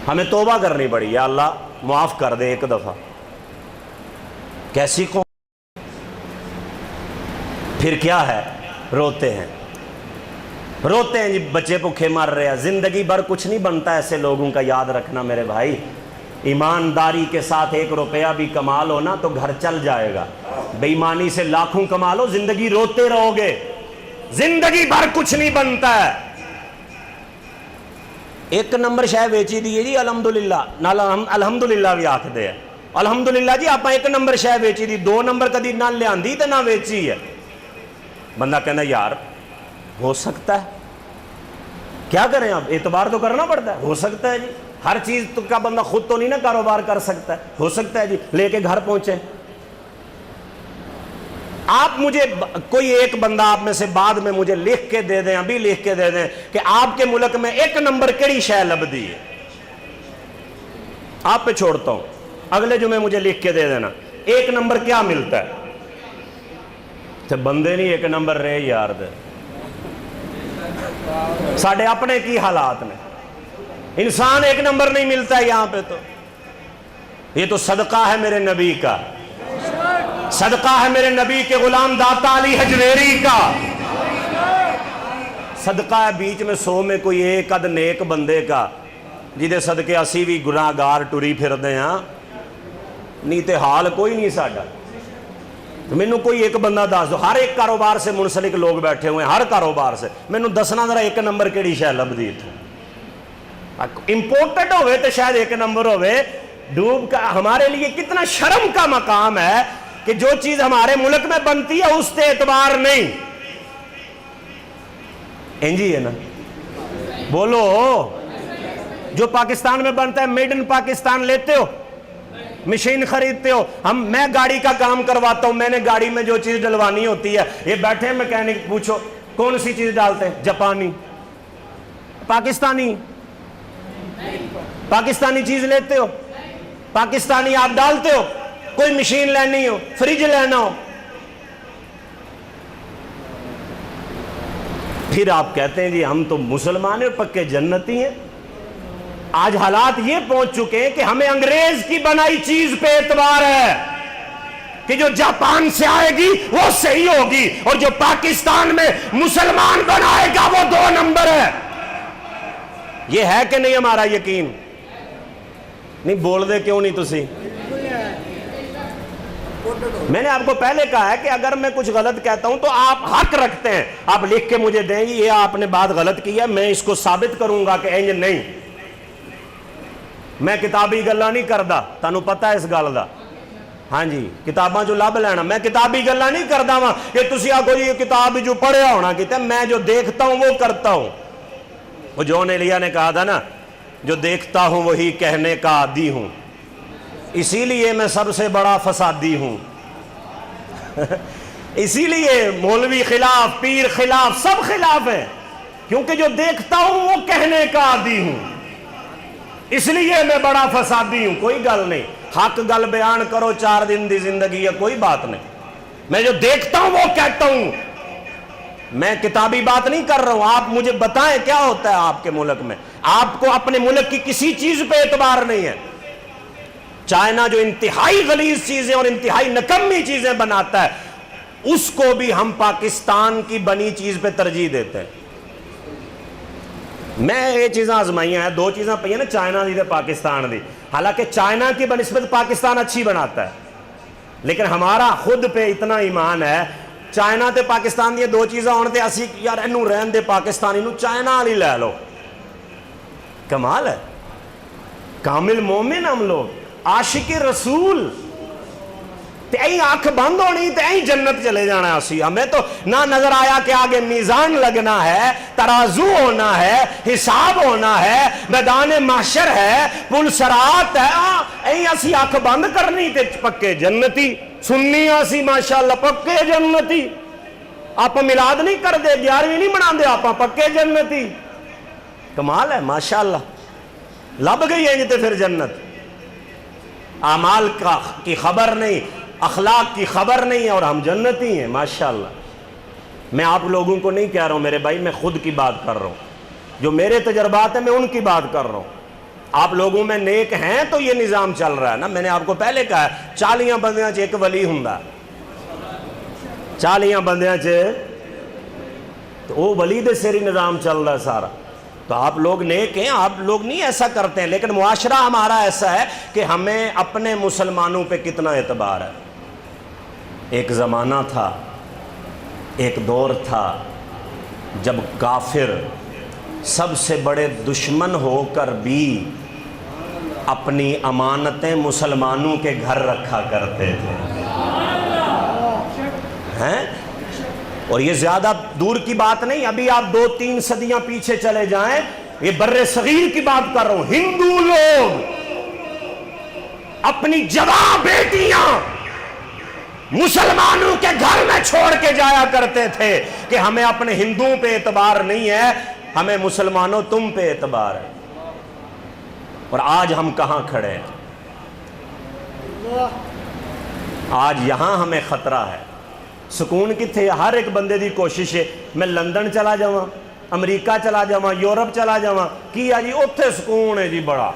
ہمیں توبہ کرنی پڑی، یا اللہ معاف کر دے 1 دفعہ۔ کیسی قوم، پھر کیا ہے، روتے ہیں روتے ہیں جی، بچے بھوکے مر رہے ہیں، زندگی بھر کچھ نہیں بنتا ایسے لوگوں کا، یاد رکھنا میرے بھائی۔ ایمانداری کے ساتھ 1 روپیہ بھی کما لو نا تو گھر چل جائے گا، بے ایمانی سے لاکھوں کما لو زندگی روتے رہو گے، زندگی بھر کچھ نہیں بنتا ہے۔ 1 نمبر شے ویچی دیئے جی الحمدللہ، الحمدللہ بھی آکھ دے، الحمدللہ جی آپ 1 نمبر شے ویچی دی، 2 نمبر کدی نہ لے آندی تے نہ ویچی ہے۔ بندہ کہنا یار ہو سکتا ہے، کیا کریں اب، اعتبار تو کرنا پڑتا ہے، ہو سکتا ہے جی، ہر چیز کا بندہ خود تو نہیں نا کاروبار کر سکتا ہے، ہو سکتا ہے جی، لے کے گھر پہنچے۔ آپ مجھے کوئی ایک بندہ آپ میں سے بعد میں مجھے لکھ کے دے دیں، ابھی لکھ کے دے دیں کہ آپ کے ملک میں 1 نمبر کیڑی شے لبدی ہے، آپ پہ چھوڑتا ہوں، اگلے جمعے مجھے لکھ کے دے دینا 1 نمبر کیا ملتا ہے۔ تو بندے نہیں 1 نمبر رہے یار دے، ساڑھے اپنے کی حالات میں انسان 1 نمبر نہیں ملتا ہے یہاں پہ، تو یہ تو صدقہ ہے میرے نبی کا، صدقہ ہے میرے نبی کے غلام داتا علی حجویری کا، صدقہ ہے بیچ میں 100 میں کوئی 1 اد نیک بندے کا، جیدے صدقے اسی بھی گناہگار ٹری پھر دے ہاں، نہیں تے حال کوئی نہیں ساڑھا۔ مینوں کوئی 1 بندہ دس دو، ہر ایک کاروبار سے منسلک لوگ بیٹھے ہوئے ہیں، ہر کاروبار سے، مینوں دسنا ذرا 1 نمبر کیڑی شے لبدی تھی، امپورٹڈ ہوئے تو شاید 1 نمبر ہوئے، ڈوب کا ہمارے لیے کتنا شرم کا مقام ہے کہ جو چیز ہمارے ملک میں بنتی ہے اس سے اعتبار نہیں، انجی ہے نا، بولو جو پاکستان میں بنتا ہے میڈ ان پاکستان لیتے ہو، مشین خریدتے ہو، میں گاڑی کا کام کرواتا ہوں، میں نے گاڑی میں جو چیز ڈلوانی ہوتی ہے، یہ بیٹھے ہیں میکینک، پوچھو کون سی چیز ڈالتے ہیں، جاپانی، پاکستانی، پاکستانی چیز لیتے ہو، پاکستانی آپ ڈالتے ہو، کوئی مشین لینی ہو، فریج لینا ہو، پھر آپ کہتے ہیں جی ہم تو مسلمان ہیں اور پکے جنتی ہیں۔ آج حالات یہ پہنچ چکے ہیں کہ ہمیں انگریز کی بنائی چیز پہ اعتبار ہے کہ جو جاپان سے آئے گی وہ صحیح ہوگی، اور جو پاکستان میں مسلمان بنائے گا وہ 2 نمبر ہے۔ یہ ہے کہ نہیں ہمارا یقین؟ نہیں بول دے کیوں نہیں تسی؟ میں نے آپ کو پہلے کہا ہے کہ اگر میں کچھ غلط کہتا ہوں تو آپ حق رکھتے ہیں، آپ لکھ کے مجھے دیں گے یہ آپ نے بات غلط کی ہے، میں اس کو ثابت کروں گا کہ انج نہیں۔ میں کتابی گلاں نہیں کردا، تانوں پتہ ہے اس گل دا، ہاں جی کتاباں جو لب لینا، میں کتابی گلاں نہیں کردا وا کہ تسی آکھو یہ کتاب جو پڑھیا ہونا کیتے، میں جو دیکھتا ہوں وہ کرتا ہوں۔ وہ جون ایلیا نے کہا تھا نا، جو دیکھتا ہوں وہی کہنے کا عادی ہوں، اسی لیے میں سب سے بڑا فسادی ہوں۔ اسی لیے مولوی خلاف، پیر خلاف، سب خلاف ہے، کیونکہ جو دیکھتا ہوں وہ کہنے کا عادی ہوں، اس لیے میں بڑا فسادی ہوں۔ کوئی گل نہیں، حق گل بیان کرو، 4 دن دی زندگی ہے، کوئی بات نہیں۔ میں جو دیکھتا ہوں وہ کہتا ہوں، میں کتابی بات نہیں کر رہا ہوں۔ آپ مجھے بتائیں کیا ہوتا ہے آپ کے ملک میں؟ آپ کو اپنے ملک کی کسی چیز پہ اعتبار نہیں ہے۔ چائنا جو انتہائی غلیظ چیزیں اور انتہائی نکمی چیزیں بناتا ہے، اس کو بھی ہم پاکستان کی بنی چیز پہ ترجیح دیتے ہیں۔ میں یہ چیزاں آزمائیاں ہیں، 2 چیزاں پہ نا، چائنا دی تے پاکستان دی۔ حالانکہ چائنا کی بنسبت پاکستان اچھی بناتا ہے، لیکن ہمارا خود پہ اتنا ایمان ہے، چائنا تے پاکستان دی 2 چیزاں ہونے تے اسی یار اینو رہن دے پاکستانی نو چائنا والی لے لو۔ کمال ہے، کامل مومن ہم لوگ، عاشق رسول، تے این آنکھ بند ہونی تے این جنت چلے جانا ہے اسی۔ ہمیں تو نہ نظر آیا کہ آگے میزان لگنا ہے، ترازو ہونا ہے، حساب ہونا ہے، میدان محشر ہے، پل صراط ہے، این اسی آنکھ بند کرنی تے پکے جنتی۔ سنی اسی ماشاءاللہ پکے جنتی، آپ میلاد نہیں کر دے، 11ویں نہیں بنا دے، آپ پکے جنتی۔ کمال ہے ماشاءاللہ، لب گئی ہے جتے پھر جنت۔ اعمال کی خبر نہیں، اخلاق کی خبر نہیں ہے، اور ہم جنتی ہیں ماشاءاللہ۔ میں آپ لوگوں کو نہیں کہہ رہا ہوں میرے بھائی، میں خود کی بات کر رہا ہوں، جو میرے تجربات ہیں میں ان کی بات کر رہا ہوں۔ آپ لوگوں میں نیک ہیں تو یہ نظام چل رہا ہے نا۔ میں نے آپ کو پہلے کہا ہے 40 بندیاں چ ایک ولی ہوندا، 40 بندیاں چ تو وہ ولی دے سری نظام چل رہا ہے سارا۔ تو آپ لوگ نیک ہیں، آپ لوگ نہیں ایسا کرتے ہیں، لیکن معاشرہ ہمارا ایسا ہے کہ ہمیں اپنے مسلمانوں پہ کتنا اعتبار ہے۔ ایک زمانہ تھا، ایک دور تھا جب کافر سب سے بڑے دشمن ہو کر بھی اپنی امانتیں مسلمانوں کے گھر رکھا کرتے تھے، ہیں؟ اور یہ زیادہ دور کی بات نہیں، ابھی آپ 2-3 صدیاں پیچھے چلے جائیں، یہ بر صغیر کی بات کر رہا ہوں، ہندو لوگ اپنی جوان بیٹیاں مسلمانوں کے گھر میں چھوڑ کے جایا کرتے تھے کہ ہمیں اپنے ہندوؤں پہ اعتبار نہیں ہے، ہمیں مسلمانوں تم پہ اعتبار ہے۔ اور آج ہم کہاں کھڑے ہیں؟ آج یہاں ہمیں خطرہ ہے۔ سکون کتھے؟ ہر ایک بندے دی کوشش ہے میں لندن چلا جاواں، امریکہ چلا جاواں، یورپ چلا جاواں، کیا جی اوتھے سکون ہے جی بڑا،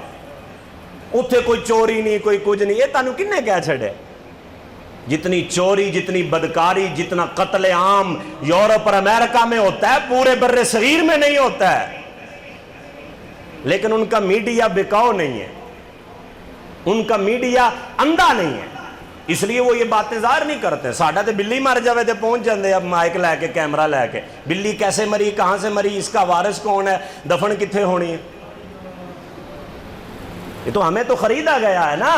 اوتھے کوئی چوری نہیں، کوئی کچھ نہیں۔ یہ تانوں کنے کہہ چھڑے؟ جتنی چوری، جتنی بدکاری، جتنا قتل عام یورپ اور امریکہ میں ہوتا ہے، پورے بر صغیر میں نہیں ہوتا ہے۔ لیکن ان کا میڈیا بکاؤ نہیں ہے، ان کا میڈیا اندھا نہیں ہے، اس لیے وہ یہ باتیں ظاہر نہیں کرتے۔ ساڈا تے بلی مر جاوے تے پہنچ جاندے اب مائک لے کے، کیمرہ لے کے، بلی کیسے مری، کہاں سے مری، اس کا وارث کون ہے، دفن کتنے ہونی ہے۔ یہ تو ہمیں تو خریدا گیا ہے نا۔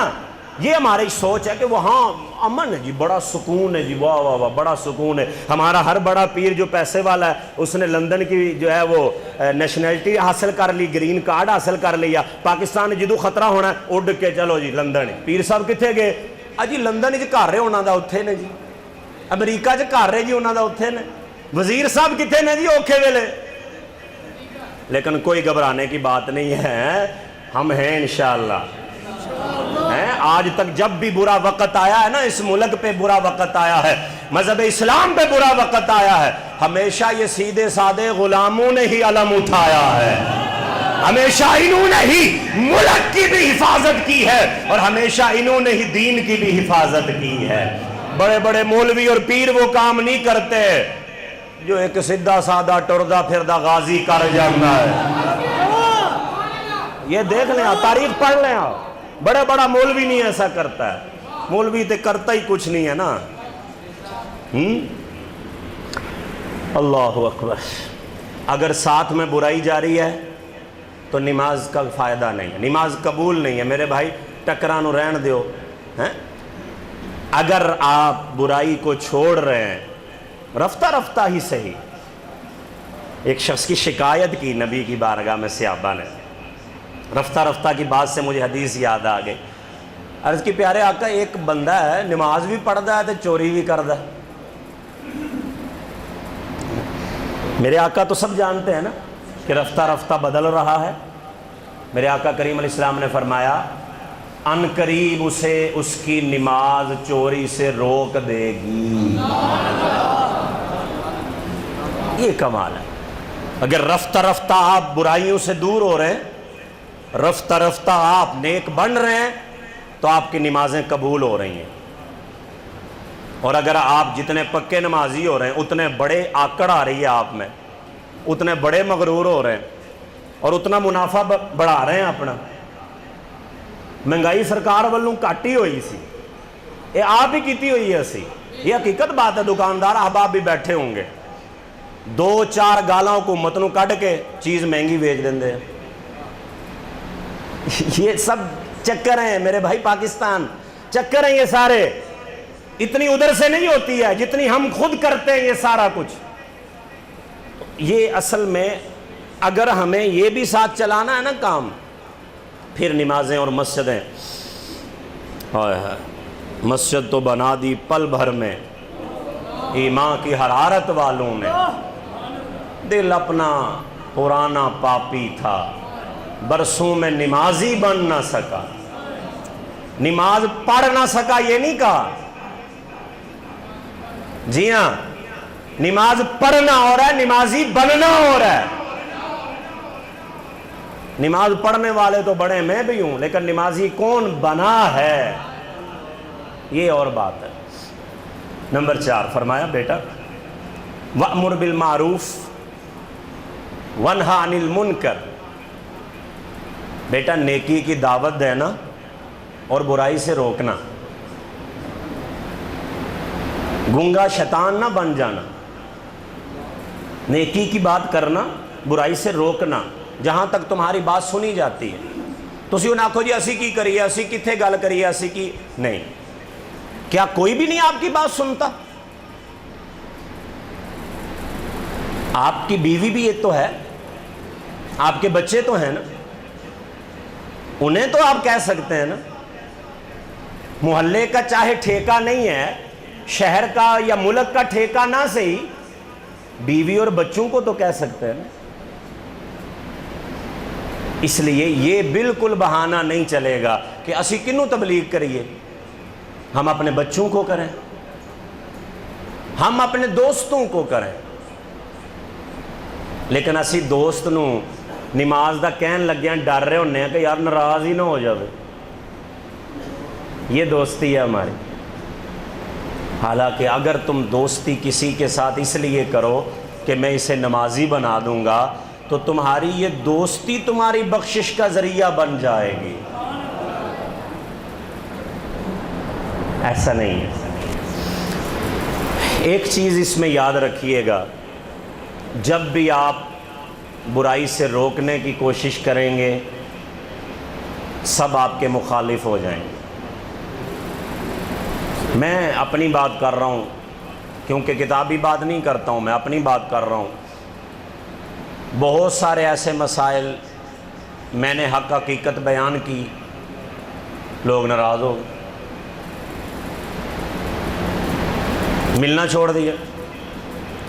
یہ ہماری سوچ ہے کہ وہاں امن ہے جی، بڑا سکون ہے جی، واہ واہ واہ بڑا سکون ہے۔ ہمارا ہر بڑا پیر جو پیسے والا ہے اس نے لندن کی جو ہے وہ نیشنلٹی حاصل کر لی، گرین کارڈ حاصل کر لیا، پاکستان جدو خطرہ ہونا ہے اڑ کے چلو جی لندن۔ پیر صاحب کتنے گئے؟ جی لندن چ گھر ہے انہوں دا اتھے نے جی، امریکہ چ گھر ہے جی انہوں دا اتھے نے، وزیر صاحب کتنے نے جی اوکھے ویلے۔ لیکن کوئی گھبرانے کی بات نہیں ہے، ہم ہیں انشاءاللہ۔ آج تک جب بھی برا وقت آیا ہے نا، اس ملک پہ برا وقت آیا ہے، مذہب اسلام پہ برا وقت آیا ہے، ہمیشہ یہ سیدھے سادے غلاموں نے ہی علم اٹھایا ہے۔ ہمیشہ انہوں نے ہی ملک کی بھی حفاظت کی ہے اور ہمیشہ انہوں نے ہی دین کی بھی حفاظت کی ہے۔ بڑے بڑے مولوی اور پیر وہ کام نہیں کرتے جو ایک سیدھا سادہ ٹردہ پھردہ غازی کر جانا ہے۔ یہ دیکھ لیں، تاریخ پڑھ لیں، بڑا بڑا مولوی نہیں ایسا کرتا ہے، مولوی تو کرتا ہی کچھ نہیں ہے نا۔ اللہ اکبر۔ اگر ساتھ میں برائی جاری ہے تو نماز کا فائدہ نہیں ہے، نماز قبول نہیں ہے۔ میرے بھائی ٹکرانو رہن دیو۔ اگر آپ برائی کو چھوڑ رہے ہیں رفتہ رفتہ ہی صحیح۔ ایک شخص کی شکایت کی نبی کی بارگاہ میں صحابہ نے، رفتہ رفتہ کی بات سے مجھے حدیث یاد آ گئی۔ عرض کی پیارے آقا ایک بندہ ہے نماز بھی پڑھتا ہے تو چوری بھی کرتا ہے۔ میرے آقا تو سب جانتے ہیں نا کہ رفتہ رفتہ بدل رہا ہے۔ میرے آقا کریم علیہ السلام نے فرمایا ان قریب اسے اس کی نماز چوری سے روک دے گی۔ یہ کمال ہے۔ اگر رفتہ رفتہ آپ برائیوں سے دور ہو رہے ہیں، رفتہ رفتہ آپ نیک بن رہے ہیں تو آپ کی نمازیں قبول ہو رہی ہیں۔ اور اگر آپ جتنے پکے نمازی ہو رہے ہیں اتنے بڑے آکڑ آ رہی ہے آپ میں، اتنے بڑے مغرور ہو رہے ہیں اور اتنا منافع بڑھا رہے ہیں اپنا۔ مہنگائی سرکار والوں کاٹی ہوئی سی، یہ آپ ہی کیتی ہوئی ہے سی۔ یہ حقیقت بات ہے، دکاندار احباب بھی بیٹھے ہوں گے، دو چار گالاں حکومت نو کٹ کے چیز مہنگی بیچ دیں۔ یہ سب چکر ہیں میرے بھائی، پاکستان چکر ہیں یہ سارے۔ اتنی ادھر سے نہیں ہوتی ہے جتنی ہم خود کرتے ہیں یہ سارا کچھ۔ یہ اصل میں اگر ہمیں یہ بھی ساتھ چلانا ہے نا کام، پھر نمازیں اور مسجدیں، مسجد تو بنا دی پل بھر میں ایمان کی حرارت والوں نے، دل اپنا پرانا پاپی تھا برسوں میں نمازی بن نہ سکا۔ نماز پڑھ نہ سکا یہ نہیں کہا، جی ہاں نماز پڑھنا ہو رہا ہے، نمازی بننا ہو رہا ہے۔ نماز پڑھنے والے تو بڑے میں بھی ہوں، لیکن نمازی کون بنا ہے یہ اور بات ہے۔ نمبر 4 فرمایا بیٹا وَأْمُرْ بِالْمَعْرُوفِ وَانْهَ عَنِ الْمُنْكَرِ، بیٹا نیکی کی دعوت دینا اور برائی سے روکنا۔ گنگا شیطان نہ بن جانا، نیکی کی بات کرنا، برائی سے روکنا جہاں تک تمہاری بات سنی جاتی ہے۔ تسی نہ آکھو جی اسی کی کریے، اسی کتھے گل کریے، اسی کی نہیں۔ کیا کوئی بھی نہیں آپ کی بات سنتا؟ آپ کی بیوی بھی ایک تو ہے، آپ کے بچے تو ہیں نا، انہیں تو آپ کہہ سکتے ہیں نا۔ محلے کا چاہے ٹھیکہ نہیں ہے، شہر کا یا ملک کا ٹھیکہ نہ صحیح، بیوی اور بچوں کو تو کہہ سکتے ہیں نا۔ اس لیے یہ بالکل بہانہ نہیں چلے گا کہ اسی کنوں تبلیغ کریے۔ ہم اپنے بچوں کو کریں، ہم اپنے دوستوں کو کریں، لیکن اسی دوست نو نماز دا کہن لگے ہیں ڈر رہے ہونے ہیں کہ یار ناراض ہی نہ ہو جائے۔ یہ دوستی ہے ہماری۔ حالانکہ اگر تم دوستی کسی کے ساتھ اس لیے کرو کہ میں اسے نمازی بنا دوں گا تو تمہاری یہ دوستی تمہاری بخشش کا ذریعہ بن جائے گی۔ ایسا نہیں ہے۔ ایک چیز اس میں یاد رکھیے گا، جب بھی آپ برائی سے روکنے کی کوشش کریں گے سب آپ کے مخالف ہو جائیں گے۔ میں اپنی بات کر رہا ہوں کیونکہ کتابی بات نہیں کرتا ہوں، میں اپنی بات کر رہا ہوں۔ بہت سارے ایسے مسائل میں نے حق حقیقت بیان کی، لوگ ناراض ہو گئے، ملنا چھوڑ دیا۔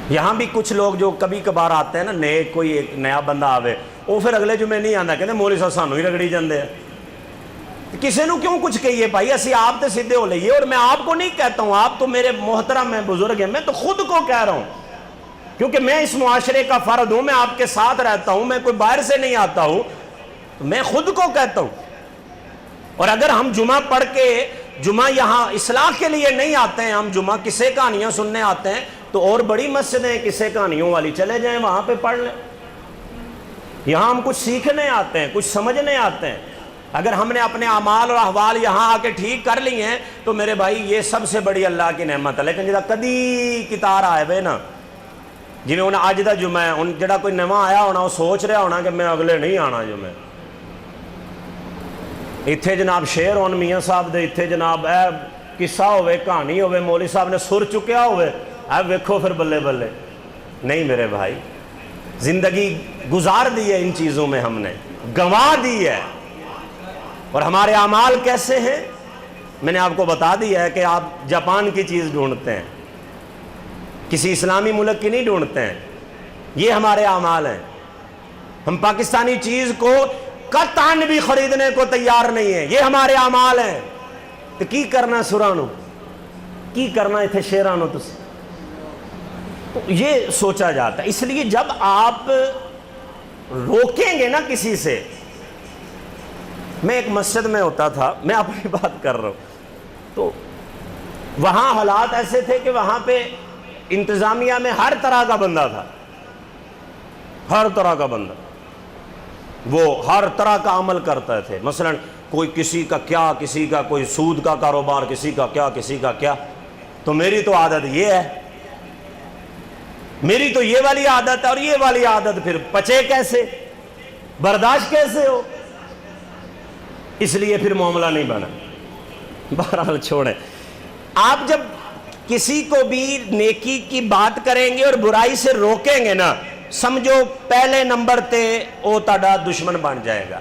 یہاں بھی کچھ لوگ جو کبھی کبھار آتے ہیں نا، نئے کوئی ایک نیا بندہ آوے وہ پھر اگلے جمعے نہیں آتا، کہتے مولوی صاحب سانو ہی رگڑی جاندے ہیں۔ کسی نو کیوں کچھ کہیے بھائی، اسی آپ تے سیدھے ہو لئیے۔ اور میں آپ کو نہیں کہتا ہوں، آپ تو میرے محترم ہیں، بزرگ ہیں، میں تو خود کو کہہ رہا ہوں کیونکہ میں اس معاشرے کا فرد ہوں، میں آپ کے ساتھ رہتا ہوں، میں کوئی باہر سے نہیں آتا ہوں۔ تو میں خود کو کہتا ہوں. اور اگر ہم جمعہ پڑھ کے جمعہ یہاں اصلاح کے لیے نہیں آتے ہیں, ہم جمعہ قصے کہانیاں سننے آتے ہیں, تو اور بڑی مسجدیں قصے کہانیوں والی, چلے جائیں وہاں پہ پڑھ لیں. یہاں ہم کچھ سیکھنے آتے ہیں, کچھ سمجھنے آتے ہیں. اگر ہم نے اپنے اعمال اور احوال یہاں آ کے ٹھیک کر لی ہیں تو میرے بھائی یہ سب سے بڑی اللہ کی نعمت ہے. لیکن جہاں کدی کتار آئے ہوئے نا, جی انہیں اج دا جمعہ ہے, ان جڑا کوئی نواں آیا ہونا وہ سوچ رہا ہونا کہ میں اگلے نہیں آنا جمعہ. اتھے جناب شعر ہون میاں صاحب دے, اتھے جناب اے قصہ ہوئے, کہانی ہوئے, مولوی صاحب نے سر چکیا ہوئے, اے ویکھو پھر بلے بلے. نہیں میرے بھائی, زندگی گزار دی ہے ان چیزوں میں, ہم نے گنوا دی ہے. اور ہمارے اعمال کیسے ہیں میں نے آپ کو بتا دیا ہے کہ آپ جاپان کی چیز ڈھونڈتے ہیں, کسی اسلامی ملک کی نہیں ڈھونڈتے ہیں. یہ ہمارے اعمال ہیں. ہم پاکستانی چیز کو قطعاً بھی خریدنے کو تیار نہیں ہیں. یہ ہمارے اعمال ہیں. تو کی کرنا سرانو, کی کرنا اتھے شیرانو تس. تو یہ سوچا جاتا ہے. اس لیے جب آپ روکیں گے نا کسی سے, میں ایک مسجد میں ہوتا تھا, میں اپنی بات کر رہا ہوں, تو وہاں حالات ایسے تھے کہ وہاں پہ انتظامیہ میں ہر طرح کا بندہ تھا, ہر طرح کا بندہ, وہ ہر طرح کا عمل کرتے تھے. مثلا کوئی کسی کا کیا, کسی کا کوئی سود کا کاروبار, کسی کا کیا, کسی کا کیا. تو میری تو عادت یہ ہے, میری تو یہ والی عادت ہے, اور یہ والی عادت پھر پچے کیسے, برداشت کیسے ہو. اس لیے پھر معاملہ نہیں بنا. بہرحال چھوڑیں. آپ جب کسی کو بھی نیکی کی بات کریں گے اور برائی سے روکیں گے نا, سمجھو پہلے نمبر تے او تاڑا دشمن بن جائے گا.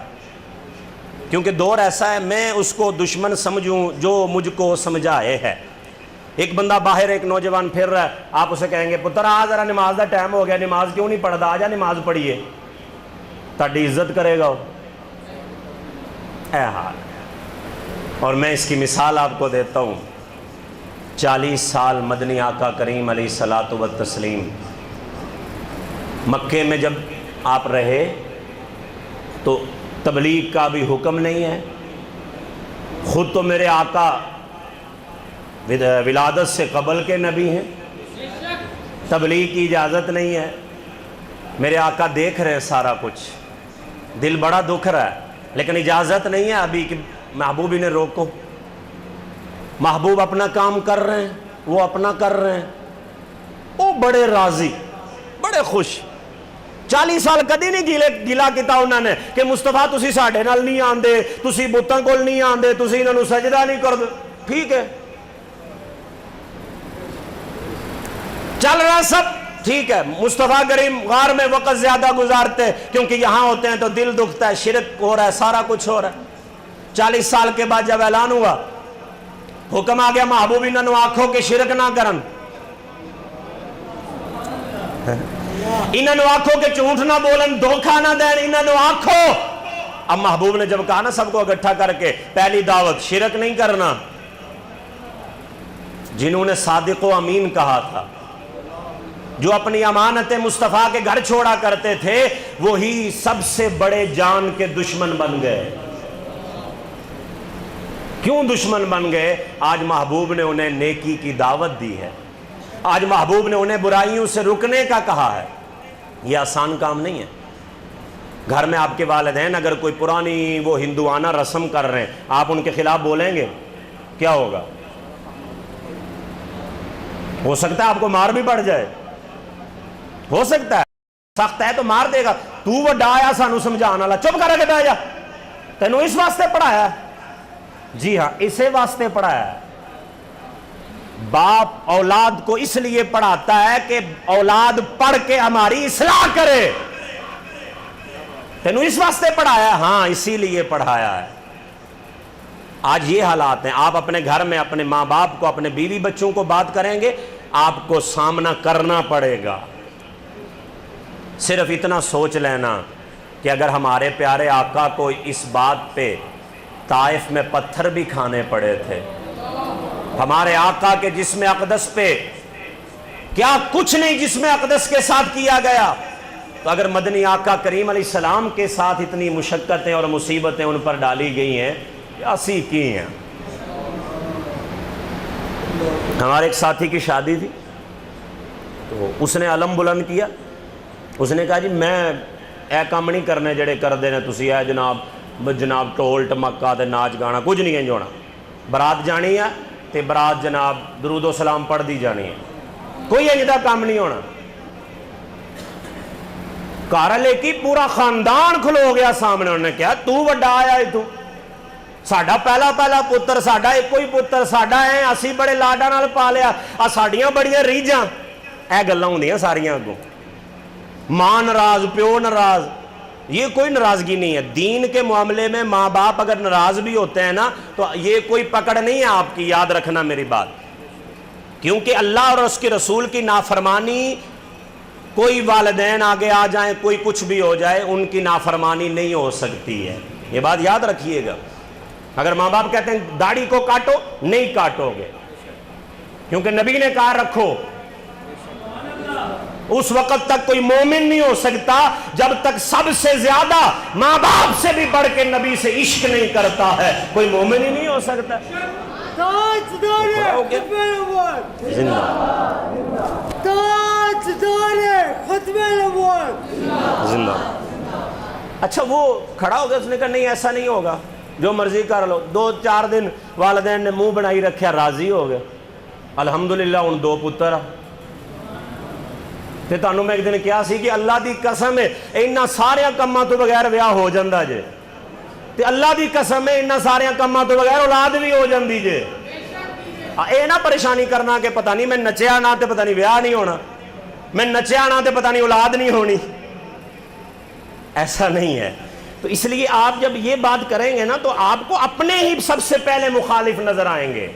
کیونکہ دور ایسا ہے میں اس کو دشمن سمجھوں جو مجھ کو سمجھائے ہے. ایک بندہ باہر, ایک نوجوان پھر رہا ہے, آپ اسے کہیں گے پتر آ ذرا نماز دا ٹائم ہو گیا, نماز کیوں نہیں پڑھدا, آ جا نماز پڑھیے, تاڑی عزت کرے گا. اے حال. اور میں اس کی مثال آپ کو دیتا ہوں. 40 سال مدنی آقا کریم علیہ الصلوۃ والتسلیم مکے میں جب آپ رہے تو تبلیغ کا بھی حکم نہیں ہے. خود تو میرے آقا ولادت سے قبل کے نبی ہیں, تبلیغ کی اجازت نہیں ہے. میرے آقا دیکھ رہے ہیں سارا کچھ, دل بڑا دکھ رہا ہے, لیکن اجازت نہیں ہے ابھی کہ محبوب انہیں روکو. محبوب اپنا کام کر رہے ہیں, وہ اپنا کر رہے ہیں, وہ بڑے راضی, بڑے خوش. 40 سال کدی نہیں گلا کیتا انہوں نے کہ مصطفیٰ تسی ساڈے نال نہیں آندے, تسی بتاں کول نہیں آندے, تسی انہاں نوں سجدہ نہیں کردے. ٹھیک ہے, چل رہا سب ٹھیک ہے. مصطفیٰ کریم غار میں وقت زیادہ گزارتے کیونکہ یہاں ہوتے ہیں تو دل دکھتا ہے, شرک ہو رہا ہے, سارا کچھ ہو رہا ہے. 40 سال کے بعد جب اعلان ہوا, حکم آ گیا محبوب انہاں نوں آکھو کہ شرک نہ کرن, انہاں نوں آکھو کہ جھوٹ نہ بولن, دھوکہ نہ دین, انہاں نوں آکھو. اب محبوب نے جب کہا نا سب کو اکٹھا کر کے, پہلی دعوت شرک نہیں کرنا. جنہوں نے صادق و امین کہا تھا, جو اپنی امانت مصطفیٰ کے گھر چھوڑا کرتے تھے, وہی سب سے بڑے جان کے دشمن بن گئے. کیوں دشمن بن گئے؟ آج محبوب نے انہیں نیکی کی دعوت دی ہے, آج محبوب نے انہیں برائیوں سے رکنے کا کہا ہے. یہ آسان کام نہیں ہے. گھر میں آپ کے والدین اگر کوئی پرانی وہ ہندوانہ رسم کر رہے ہیں, آپ ان کے خلاف بولیں گے, کیا ہوگا؟ ہو سکتا ہے آپ کو مار بھی پڑ جائے, ہو سکتا ہے. سخت ہے تو مار دے گا. تو وڈا آیا سانو سمجھانا والا, چپ کر کے بیٹھ جا, تینوں اس واسطے پڑھایا ہے. جی ہاں, اسے واسطے پڑھایا ہے. باپ اولاد کو اس لیے پڑھاتا ہے کہ اولاد پڑھ کے ہماری اصلاح کرے. تینوں اس واسطے پڑھایا ہے, ہاں اسی لیے پڑھایا ہے. آج یہ حالات ہیں. آپ اپنے گھر میں اپنے ماں باپ کو, اپنے بیوی بچوں کو بات کریں گے, آپ کو سامنا کرنا پڑے گا. صرف اتنا سوچ لینا کہ اگر ہمارے پیارے آقا کو اس بات پہ طائف میں پتھر بھی کھانے پڑے تھے, ہمارے آقا کے جسم اقدس پہ کیا کچھ نہیں جسم اقدس کے ساتھ کیا گیا, تو تو اگر مدنی آقا کریم علیہ السلام کے ساتھ اتنی مشقتیں اور مصیبتیں ان پر ڈالی گئی ہیں، اسی کی ہیں۔ ہمارے ایک ساتھی کی شادی تھی، تو اس نے علم بلند کیا، اس نے کہا جی میں اے کام نہیں کرنے جڑے کر دینے تسی، اے جناب ٹول ٹمکا تے ناچ گانا کچھ نہیں انج ہونا، برات جانی ہے تے برات جناب درود و سلام پڑھ دی جانی ہے، کوئی انج دا کام نہیں ہونا۔ کارلے کی پورا خاندان کھلو گیا سامنے، انہوں نے کہا تو وڈا آیا ہے، تو ساڈا پہلا پتر، ساڈا ایک کوئی پتر ساڈا ہے، اسی بڑے لاڈا نال پالیا، ساڈیاں بڑیاں ریجاں، اے گلاں ہوندیاں ساریاں اگوں، ماں ناراض، پیو ناراض، یہ کوئی ناراضگی نہیں ہے۔ دین کے معاملے میں ماں باپ اگر ناراض بھی ہوتے ہیں نا تو یہ کوئی پکڑ نہیں ہے آپ کی، یاد رکھنا میری بات، کیونکہ اللہ اور اس کے رسول کی نافرمانی، کوئی والدین آگے آ جائیں، کوئی کچھ بھی ہو جائے، ان کی نافرمانی نہیں ہو سکتی ہے، یہ بات یاد رکھیے گا۔ اگر ماں باپ کہتے ہیں داڑھی کو کاٹو، نہیں کاٹو گے، کیونکہ نبی نے کہا رکھو۔ اس وقت تک کوئی مومن نہیں ہو سکتا جب تک سب سے زیادہ ماں باپ سے بھی بڑھ کے نبی سے عشق نہیں کرتا ہے، کوئی مومن ہی نہیں ہو سکتا۔ زندہ زندہ۔ اچھا وہ کھڑا ہو گیا، اس نے کہا نہیں ایسا نہیں ہوگا، جو مرضی کر لو۔ 2-4 دن والدین نے منہ بنائی رکھیا، راضی ہو گئے، الحمدللہ ان 2 پتر۔ تے تانوں میں ایک دن کیا سی کہ اللہ دی قسم ہے انہاں سارے کماں تو بغیر ویاہ ہو جاندا جے، تے اللہ دی قسم ہے انہاں سارے کماں تو بغیر اولاد بھی ہو جاندی جے۔ اے نہ پریشانی کرنا کہ پتہ نہیں میں نچیا نہ تے پتہ نہیں ویاہ نہیں ہونا، میں نچیا نہ تے پتہ نہیں اولاد نہیں ہونی، ایسا نہیں ہے۔ تو اس لیے آپ جب یہ بات کریں گے نا تو آپ کو اپنے ہی سب سے پہلے مخالف نظر آئیں گے،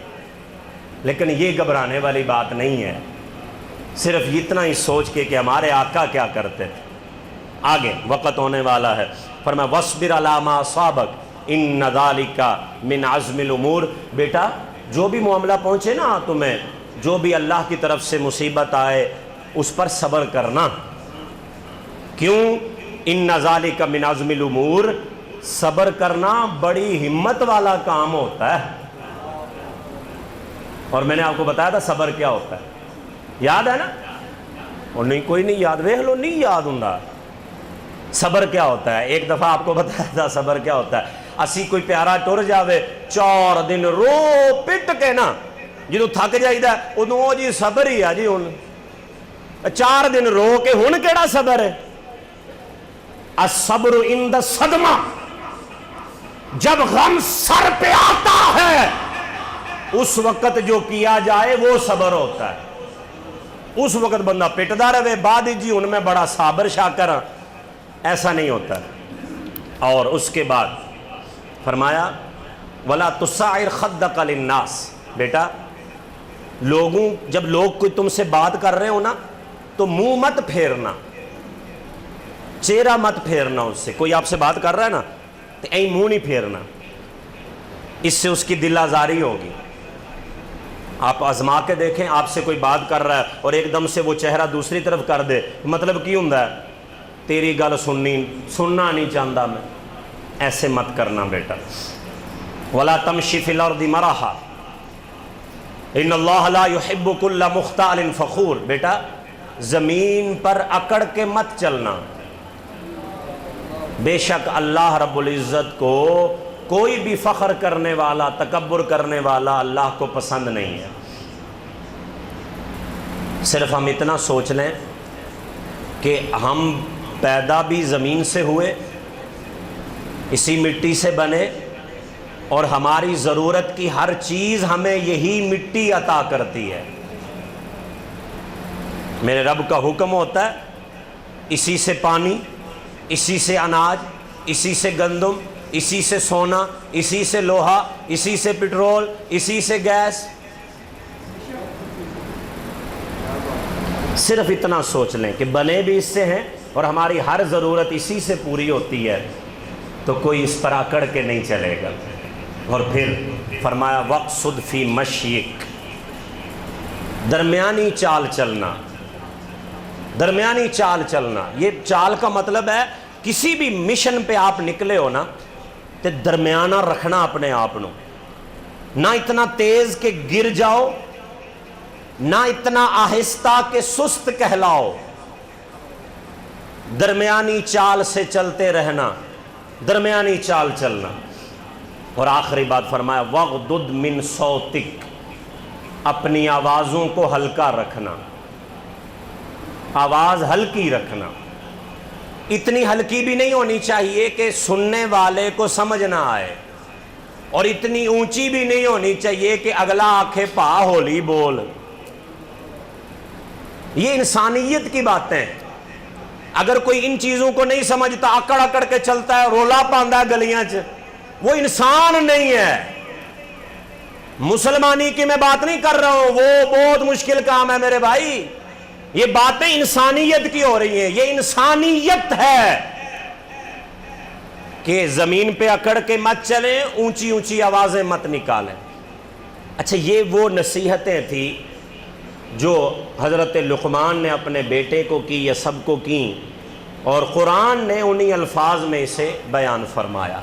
لیکن یہ گھبرانے والی بات نہیں ہے، صرف اتنا ہی سوچ کے کہ ہمارے آقا کیا کرتے تھے۔ آگے وقت ہونے والا ہے، فرمایا وَاصْبِرْ عَلَىٰ مَا أَصَابَكَ إِنَّ ذَلِكَ مِنْ عَزْمِ الْأُمُورِ۔ بیٹا جو بھی معاملہ پہنچے نا تمہیں، جو بھی اللہ کی طرف سے مصیبت آئے اس پر صبر کرنا۔ کیوں؟ إِنَّ ذَلِكَ مِنْ عَزْمِ الْأُمُورِ، صبر کرنا بڑی ہمت والا کام ہوتا ہے۔ اور میں نے آپ کو بتایا تھا صبر کیا ہوتا ہے، یاد ہے نا؟ اور نہیں کوئی نہیں یاد، ویکھ لو نہیں یاد ہوندا صبر کیا ہوتا ہے۔ ایک دفعہ آپ کو بتایا تھا صبر کیا ہوتا ہے، اسی کوئی پیارا ٹر جاوے 4 دن رو پٹ کے نا، جدوں تھک جائیدا ادوں جی صبر ہی ہے جی، ہن 4 دن رو کے ہن کیڑا صبر ہے؟ الصبر عند الصدمہ، جب غم سر پہ آتا ہے اس وقت جو کیا جائے وہ صبر ہوتا ہے۔ اس وقت بندہ پٹدا رہے بعد جی ہن میں بڑا صابر شاکر ہاں، ایسا نہیں ہوتا۔ اور اس کے بعد فرمایا وَلَا تُسَعِرْ خَدَّكَ لِلنَّاسِ، بیٹا لوگوں جب لوگ کوئی تم سے بات کر رہے ہو نا تو منہ مت پھیرنا، چہرہ مت پھیرنا، اس سے کوئی آپ سے بات کر رہا ہے نا تو این منہ نہیں پھیرنا، اس سے اس کی دل آزاری ہوگی۔ آپ آزما کے دیکھیں، آپ سے کوئی بات کر رہا ہے اور ایک دم سے وہ چہرہ دوسری طرف کر دے، مطلب کی ہوندا ہے تیری گل سننا نہیں چاہتا میں، ایسے مت کرنا بیٹا۔ وَلَا تَمْشِ فِي الْأَرْضِ مَرَحًا إِنَّ اللَّهَ لَا يُحِبُّ كُلَّ مُخْتَالٍ فَخُورٍ، بیٹا زمین پر اکڑ کے مت چلنا، بے شک اللہ رب العزت کو کوئی بھی فخر کرنے والا، تکبر کرنے والا اللہ کو پسند نہیں ہے۔ صرف ہم اتنا سوچ لیں کہ ہم پیدا بھی زمین سے ہوئے، اسی مٹی سے بنے، اور ہماری ضرورت کی ہر چیز ہمیں یہی مٹی عطا کرتی ہے۔ میرے رب کا حکم ہوتا ہے اسی سے پانی، اسی سے اناج، اسی سے گندم، اسی سے سونا، اسی سے لوہا، اسی سے پٹرول، اسی سے گیس۔ صرف اتنا سوچ لیں کہ بنے بھی اس سے ہیں اور ہماری ہر ضرورت اسی سے پوری ہوتی ہے، تو کوئی اس پر اکڑ کے نہیں چلے گا۔ اور پھر فرمایا وَاقْصُدْ فِي مَشْيِكَ، درمیانی چال چلنا۔ درمیانی چال چلنا، یہ چال کا مطلب ہے کسی بھی مشن پہ آپ نکلے ہو نا تو درمیانہ رکھنا اپنے آپ نو، نہ اتنا تیز کہ گر جاؤ، نہ اتنا آہستہ کہ سست کہلاؤ، درمیانی چال سے چلتے رہنا، درمیانی چال چلنا۔ اور آخری بات فرمایا وَغْضُضْ مِنْ صَوْتِكَ، اپنی آوازوں کو ہلکا رکھنا، آواز ہلکی رکھنا، اتنی ہلکی بھی نہیں ہونی چاہیے کہ سننے والے کو سمجھ نہ آئے، اور اتنی اونچی بھی نہیں ہونی چاہیے کہ اگلا آنکھیں پا ہولی بول۔ یہ انسانیت کی باتیں، اگر کوئی ان چیزوں کو نہیں سمجھتا، اکڑ اکڑ کے چلتا ہے، رولا پاندا ہے گلیاں چ، وہ انسان نہیں ہے۔ مسلمانی کی میں بات نہیں کر رہا ہوں، وہ بہت مشکل کام ہے میرے بھائی، یہ باتیں انسانیت کی ہو رہی ہیں۔ یہ انسانیت ہے کہ زمین پہ اکڑ کے مت چلیں، اونچی اونچی آوازیں مت نکالیں۔ اچھا، یہ وہ نصیحتیں تھیں جو حضرت لقمان نے اپنے بیٹے کو کی یا سب کو کی، اور قرآن نے انہی الفاظ میں اسے بیان فرمایا۔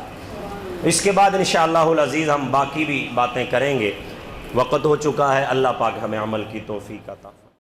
اس کے بعد انشاءاللہ العزیز ہم باقی بھی باتیں کریں گے۔ وقت ہو چکا ہے، اللہ پاک ہمیں عمل کی توفیق عطا فرمائے۔